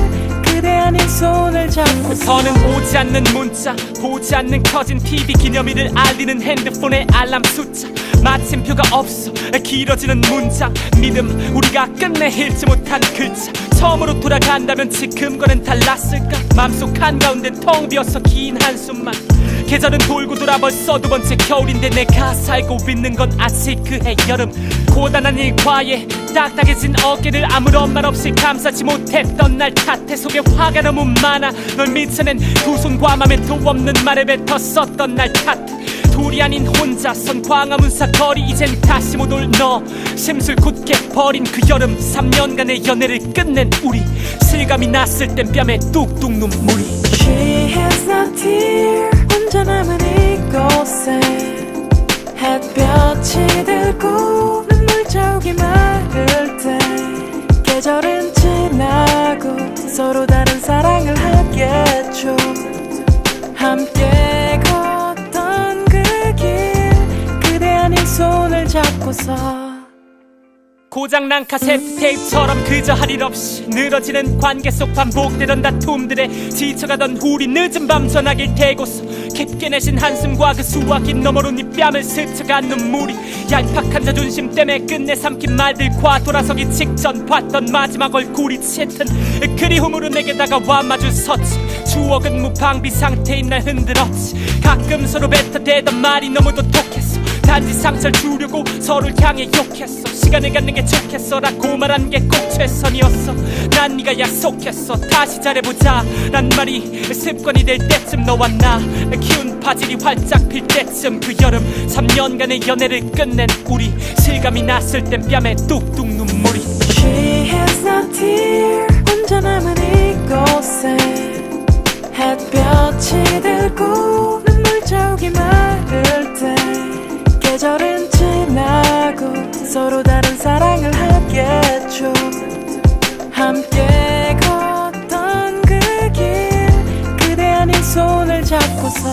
그대 아닌 손을 잡고 더는 오지 않는 문자, 보지 않는 커진 TV, 기념일을 알리는 핸드폰의 알람 숫자, 마침표가 없어 길어지는 문장, 믿음 우리가 끝내 읽지 못한 글자. 처음으로 돌아간다면 지금과는 달랐을까? 맘속 한가운데 텅 비어서 긴 한숨만. 계절은 돌고 돌아 벌써 두 번째 겨울인데 내가 살고 있는 건 아직 그해 여름. 고단한 일과에 딱딱해진 어깨를 아무런 말 없이 감싸지 못했던 날 탓해. 속에 화가 너무 많아 널 미쳐낸 두 손과 맘에 도 없는 말에 뱉었었던 날 탓해. 둘이 아닌 혼자선 광화문사 거리, 이젠 다시 못 올 너. 심술 굳게 버린 그 여름, 3년간의 연애를 끝낸 우리. 실감이 났을 땐 뺨에 뚝뚝 눈물이. She has no tear. 혼자 남은 이곳에 햇볕이 들고 눈물 자욱이 마를 때 계절은 지나고 서로 다른 사랑을 하겠죠. 함께 걷던 그 길, 그대 아닌 손을 잡고서 고장난 카세트 테이프처럼 그저 할 일 없이 늘어지는 관계 속 반복되던 다툼들에 지쳐가던 우리. 늦은 밤 전화기를 대고서 깊게 내신 한숨과 그 수화기 너머로 네 뺨을 스쳐간 눈물이. 얄팍한 자존심 때문에 끝내 삼킨 말들과 돌아서기 직전 봤던 마지막 얼굴이 짙은 그리움으로 내게 다가와 마주 섰지. 추억은 무방비 상태인 날 흔들었지. 가끔 서로 뱉어대던 말이 너무 도톡했어. 단지 상처를 주려고 서로를 향해 욕했어. 시간을 갖는 게 좋겠어라고 말한 게 꼭 최선이었어. 난 네가 약속했어 다시 잘해보자 란 말이 습관이 될 때쯤 너와 나 키운 바질이 활짝 필 때쯤 그 여름. 3년간의 연애를 끝낸 우리. 실감이 났을 땐 뺨에 뚝뚝 눈물이. She has no tear. 혼자 남은 이곳에 햇볕이 들고 눈물 자욱이 마를 때 계절은 지나고 서로 다른 사랑을 하겠죠. 함께 걷던 그 길, 그대 아닌 손을 잡고서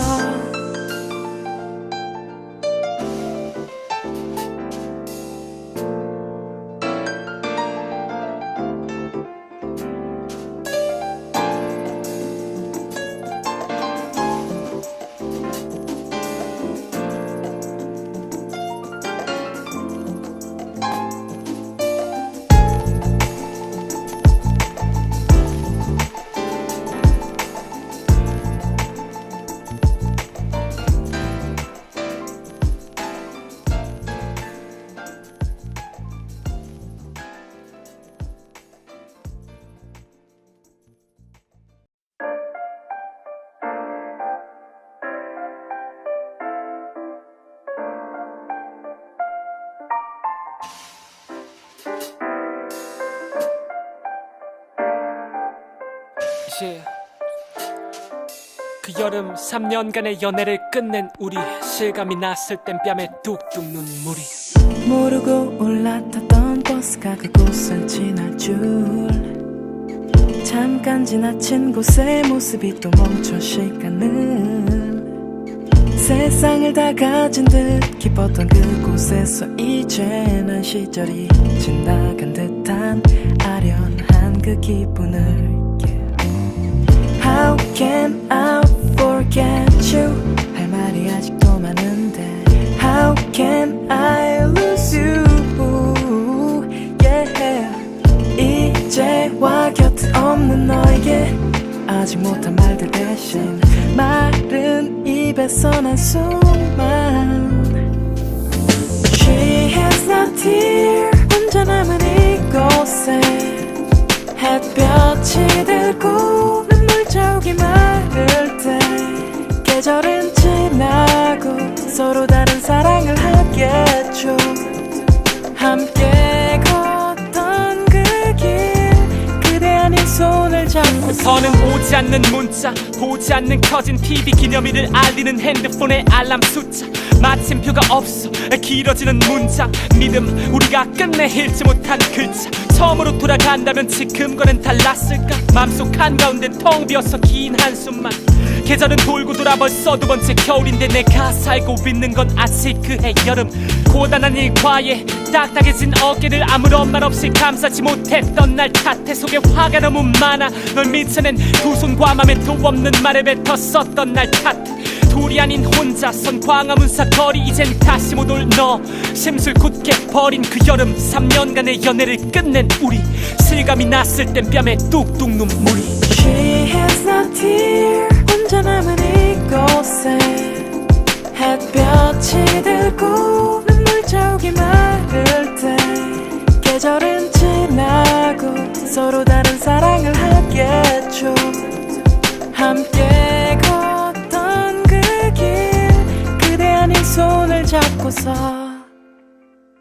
그 여름 3년간의 연애를 끝낸 우리. 실감이 났을 땐 뺨에 뚝뚝 눈물이. 모르고 올라탔던 버스가 그곳을 지날 줄. 잠깐 지나친 곳에 모습이 또 멈춰 시간을. 세상을 다 가진 듯 기뻤던 그곳에서 이제 난 시절이 지나간 듯한 아련한 그 기분을. How can I forget you? 할 말이 아직도 많은데 How can I lose you? Yeah. 이제와 곁에 없는 너에게 아직 못한 말들 대신 마른 입에서 난 숨만. She has no tear. 혼자 남은 이곳에 햇볕이 들고 눈물 자욱이 마를 때 계절은 지나고 서로 다른 사랑을 하겠죠. 함께 걷던 그 길, 그대 아닌 손을 잡고 더는 오지 않는 문자, 보지 않는 커진 TV, 기념일을 알리는 핸드폰의 알람 숫자, 마침표가 없어 길어지는 문장, 믿음 우리가 끝내 읽지 못한 글자. 처음으로 돌아간다면 지금과는 달랐을까? 맘속 한가운데 텅 비어서 긴 한숨만. 계절은 돌고 돌아 벌써 두 번째 겨울인데 내가 살고 있는 건 아직 그해 여름. 고단한 일과에 딱딱해진 어깨를 아무런 말 없이 감싸지 못했던 날 탓해. 속에 화가 너무 많아 널 미쳐낸 두 손과 맘에 도 없는 말을 뱉었었던 날 탓해. 둘이 아닌 혼자선 광화문사 거리 이젠 다시 못 올 너. 심술 굳게 버린 그 여름 3년간의 연애를 끝낸 우리. 실감이 났을 땐 뺨에 뚝뚝 눈물이. She has no tear 혼자 남은 이곳에 햇볕이 들고 눈물 자욱이 마를 때 계절은 지나고 서로 다른 사랑을 하겠죠. 함께 걷던 그 길 그대 아닌 손을 잡고서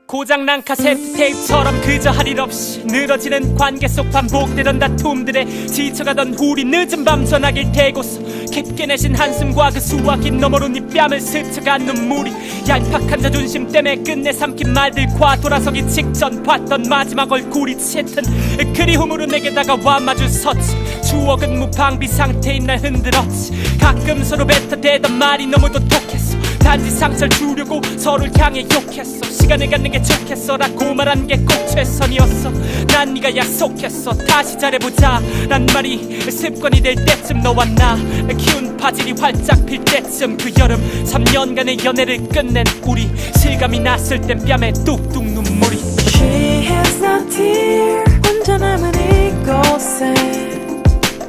고장난 카세트 테이프처럼 그저 할 일 없이 늘어지는 관계 속 반복되던 다툼들에 지쳐가던 우리 늦은 밤 전화기를 대고서 깊게 내신 한숨과 그 수화기 너머로 네 뺨을 스쳐간 눈물이 얄팍한 자존심 때문에 끝내 삼킨 말들과 돌아서기 직전 봤던 마지막 얼굴이 짙은 그리움으로 내게 다가와 마주 섰지. 추억은 무방비 상태인 날 흔들었지. 가끔 서로 뱉어대던 말이 너무도 독했어. 단지 상처를 주려고 서로를 향해 욕했어. 시간을 갖는 게 좋겠어라고 말한 게 꼭 최선이었어. 난 네가 약속했어 다시 잘해보자 란 말이 습관이 될 때쯤 너와 나 키운 바질이 활짝 필 때쯤 그 여름 3년간의 연애를 끝낸 우리. 실감이 났을 땐 뺨에 뚝뚝 눈물이. She has no tear 혼자 남은 이곳에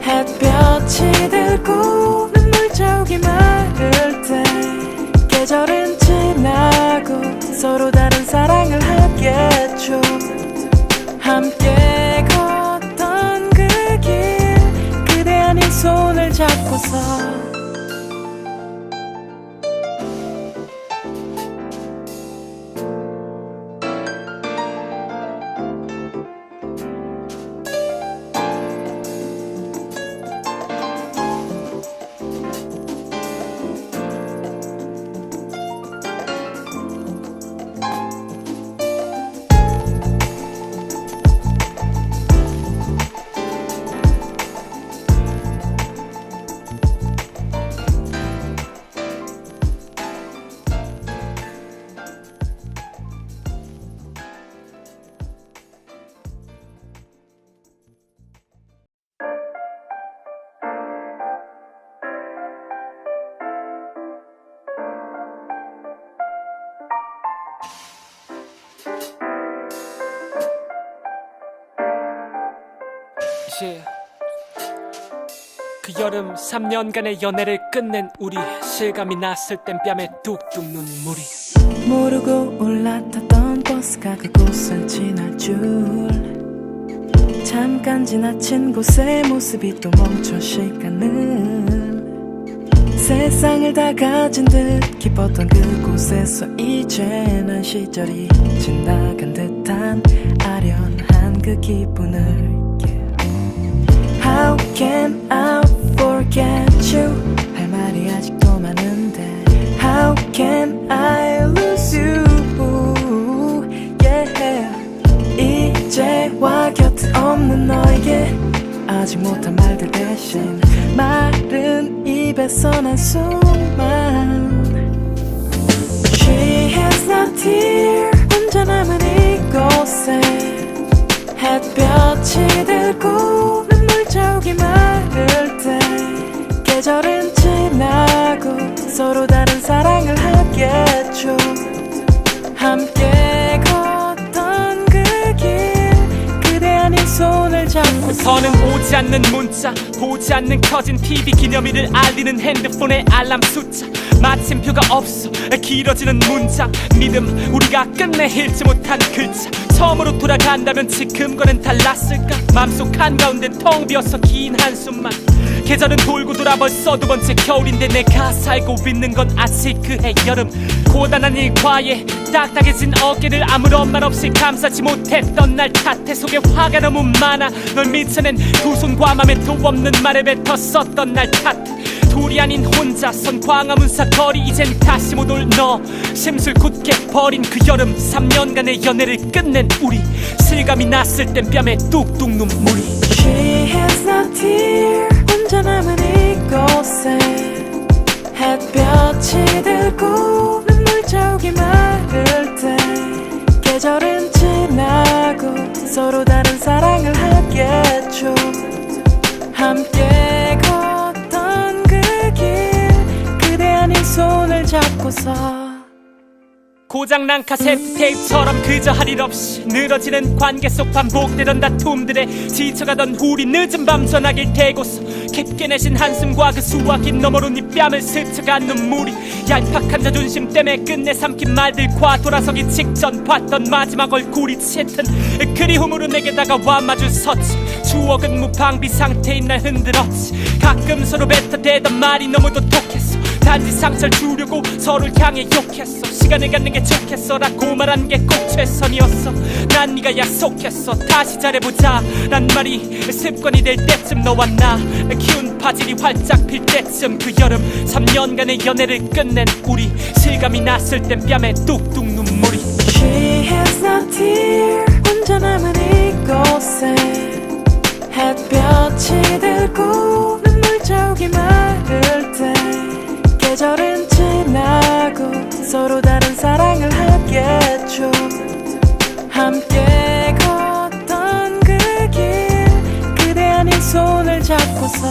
햇볕이 들고 눈물 자욱이 마를 때 계절은 지나고 서로 다른 사랑을 하겠죠. 함께 걷던 그 길 그대 아닌 손을 잡고서 그 여름 3년간의 연애를 끝낸 우리. 실감이 났을 땐 뺨에 뚝뚝 눈물이. 모르고 올라탔던 버스가 그곳을 지날 줄 잠깐 지나친 곳에 모습이 또 멈춰 시간을 세상을 다 가진 듯 기뻤던 그곳에서 이제 난 시절이 지나간 듯한 아련한 그 기분을 How can I forget you 할 말이 아직도 많은데 How can I lose you yeah. 이제와 곁에 없는 너에게 아직 못한 말들 대신 마른 입에서 난 숨만 She has no tear 혼자 남은 이곳에 햇볕이 들고 눈물 자욱이 마를 때 계절은 지나고 서로 다른 사랑을 하겠죠. 함께 걷던 그 길 그대 아닌 손을 잡고 더는 오지 않는 문자 보지 않는 커진 TV 기념일을 알리는 핸드폰의 알람 숫자 마침표가 없어 길어지는 문장 믿음 우리가 끝내 읽지 못한 글자 처음으로 돌아간다면 지금과는 달랐을까 맘속 한가운데 텅 비어서 긴 한숨만 계절은 돌고 돌아 벌써 두 번째 겨울인데 내가 살고 있는 건 아직 그해 여름 고단한 일과에 딱딱해진 어깨를 아무런 말 없이 감싸지 못했던 날 탓해 속에 화가 너무 많아 널 미쳐낸 두 손과 맘에 도 없는 말을 뱉었었던 날 탓해 둘이 아닌 혼자선 광화문사 거리 이젠 다시 못 올 너 심술 굳게 버린 그 여름 3년간의 연애를 끝낸 우리 실감이 났을 땐 뺨에 뚝뚝 눈물이 She has no tear 혼자 남은 이 이곳에 햇볕이 들고 눈물 자욱이 마를 때 계절은 지나고 서로 다른 사랑을 하겠죠. 함께 걷던 그 길 그대 아닌 손을 잡고서 고장난 카세트 테이프처럼 그저 할 일 없이 늘어지는 관계 속 반복되던 다툼들에 지쳐가던 우리 늦은 밤 전화기를 대고서 깊게 내신 한숨과 그 수화기 너머로 네 뺨을 스쳐간 눈물이 얄팍한 자존심 때문에 끝내 삼킨 말들과 돌아서기 직전 봤던 마지막 얼굴이 짙은 그리움으로 내게 다가와 마주 섰지. 추억은 무방비 상태인 날 흔들었지. 가끔 서로 뱉어대던 말이 너무도 독했어. 단지 상처를 주려고 서로를 향해 욕했어. 시간을 갖는 게 좋겠어라고 말한 게 꼭 최선이었어. 난 네가 약속했어 다시 잘해보자 란 말이 습관이 될 때쯤 너와 나 키운 바질이 활짝 필 때쯤 그 여름 3년간의 연애를 끝낸 우리 실감이 났을 땐 뺨에 뚝뚝 눈물이 She has no tear 혼자 남은 이곳에 햇볕이 들고 눈물 자욱이 마를 때 계절은 지나고 서로 다른 사랑을 하겠죠. 함께 걷던 그 길 그대 아닌 손을 잡고서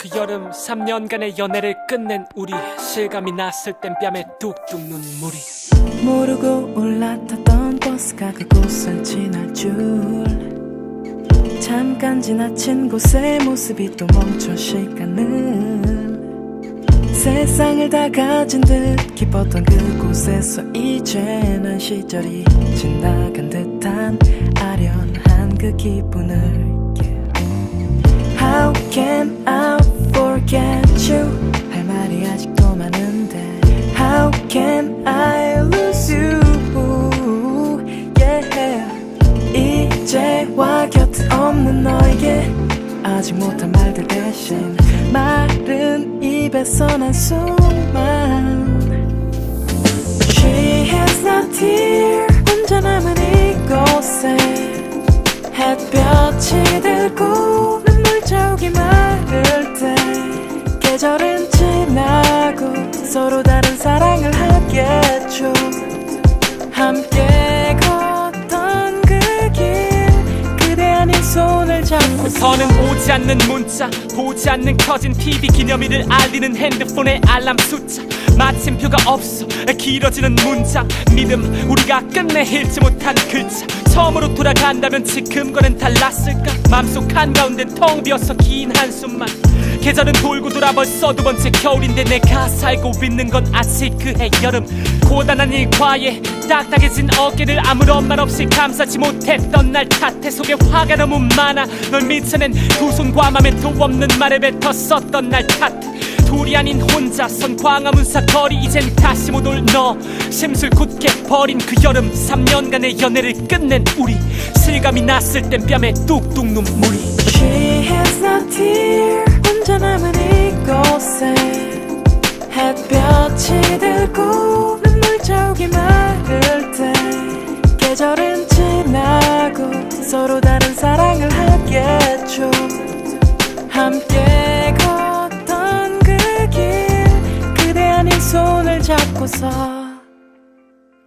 그 여름 3년간의 연애를 끝낸 우리 실감이 났을 땐 뺨에 뚝뚝 눈물이 모르고 올라탔던 버스가 그곳을 지날 줄 잠깐 지나친 곳의 모습이 또 멈춰 시간을 세상을 다 가진 듯 기뻤던 그곳에서 이제 난 시절이 지나간 듯한 아련한 그 기분을 How can I forget you 할 말이 아직도 많은데 How can I lose you yeah. 이제와 곁에 없는 너에게 아직 못한 말들 대신 마른 입에서 난 수만 She has no tear 혼자 남은 이곳에 햇볕이 들고 눈물 자욱이 마를 때 계절은 지나고 서로 다른 사랑을 하겠죠. 함께 걷던 그 길 그대 아닌 손을 잡고 더는 오지 않는 문자 보지 않는 켜진 TV 기념일을 알리는 핸드폰의 알람 숫자 마침표가 없어 길어지는 문장 믿음 우리가 끝내 읽지 못한 글자 처음으로 돌아간다면 지금과는 달랐을까 맘속 한가운데는 텅 비어서 긴 한숨만 계절은 돌고 돌아 벌써 두 번째 겨울인데 내가 살고 있는 건 아직 그해 여름 고단한 일과에 딱딱해진 어깨를 아무런 말 없이 감싸지 못했던 날 탓해 속에 화가 너무 많아 널 미쳐낸 두 손과 맘에 도 없는 말을 뱉었었던 날 탓해 둘이 아닌 혼자선 광화문사 거리 이젠 다시 못 올 너 심술 굳게 버린 그 여름 3년간의 연애를 끝낸 우리 실감이 났을 땐 뺨에 뚝뚝 눈물이 She has no tear 혼자 남은 이곳에 햇볕이 들고 눈물 자욱이 마를 때 계절은 지나고 서로 다른 사랑을 하겠죠. 함께 걷던 그 길 그대 아닌 손을 잡고서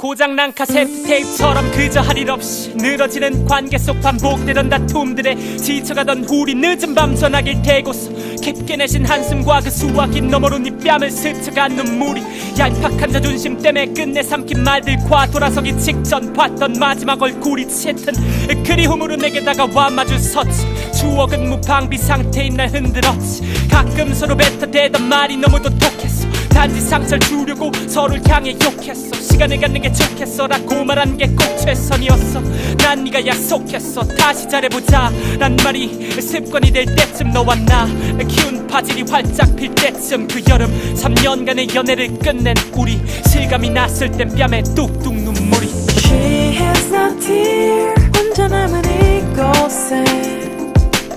고장난 카세트 테이프처럼 그저 할 일 없이 늘어지는 관계 속 반복되던 다툼들에 지쳐가던 우리 늦은 밤 전화기를 대고서 깊게 내신 한숨과 그 수화기 너머로 네 뺨을 스쳐간 눈물이 얄팍한 자존심 때문에 끝내 삼킨 말들과 돌아서기 직전 봤던 마지막 얼굴이 짙은 그리움으로 내게 다가와 마주 섰지. 추억은 무방비 상태인 날 흔들었지. 가끔 서로 뱉어대던 말이 너무도 독했어. 단지 상처를 주려고 서로를 향해 욕했어. 시간을 갖는 게 좋겠어라고 말한 게 꼭 최선이었어. 난 네가 약속했어 다시 잘해보자 란 말이 습관이 될 때쯤 너와 나 키운 바질이 활짝 필 때쯤 그 여름 3년간의 연애를 끝낸 우리 실감이 났을 땐 뺨에 뚝뚝 눈물이. She has no tear 혼자 남은 이곳에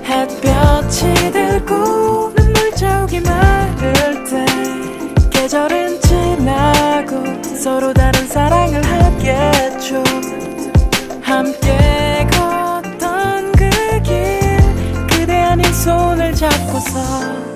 햇볕이 들고 눈물 자욱이 마를 때 계절은 지나고 서로 다른 사랑을 하겠죠. 함께 걷던 그 길 그대 아닌 손을 잡고서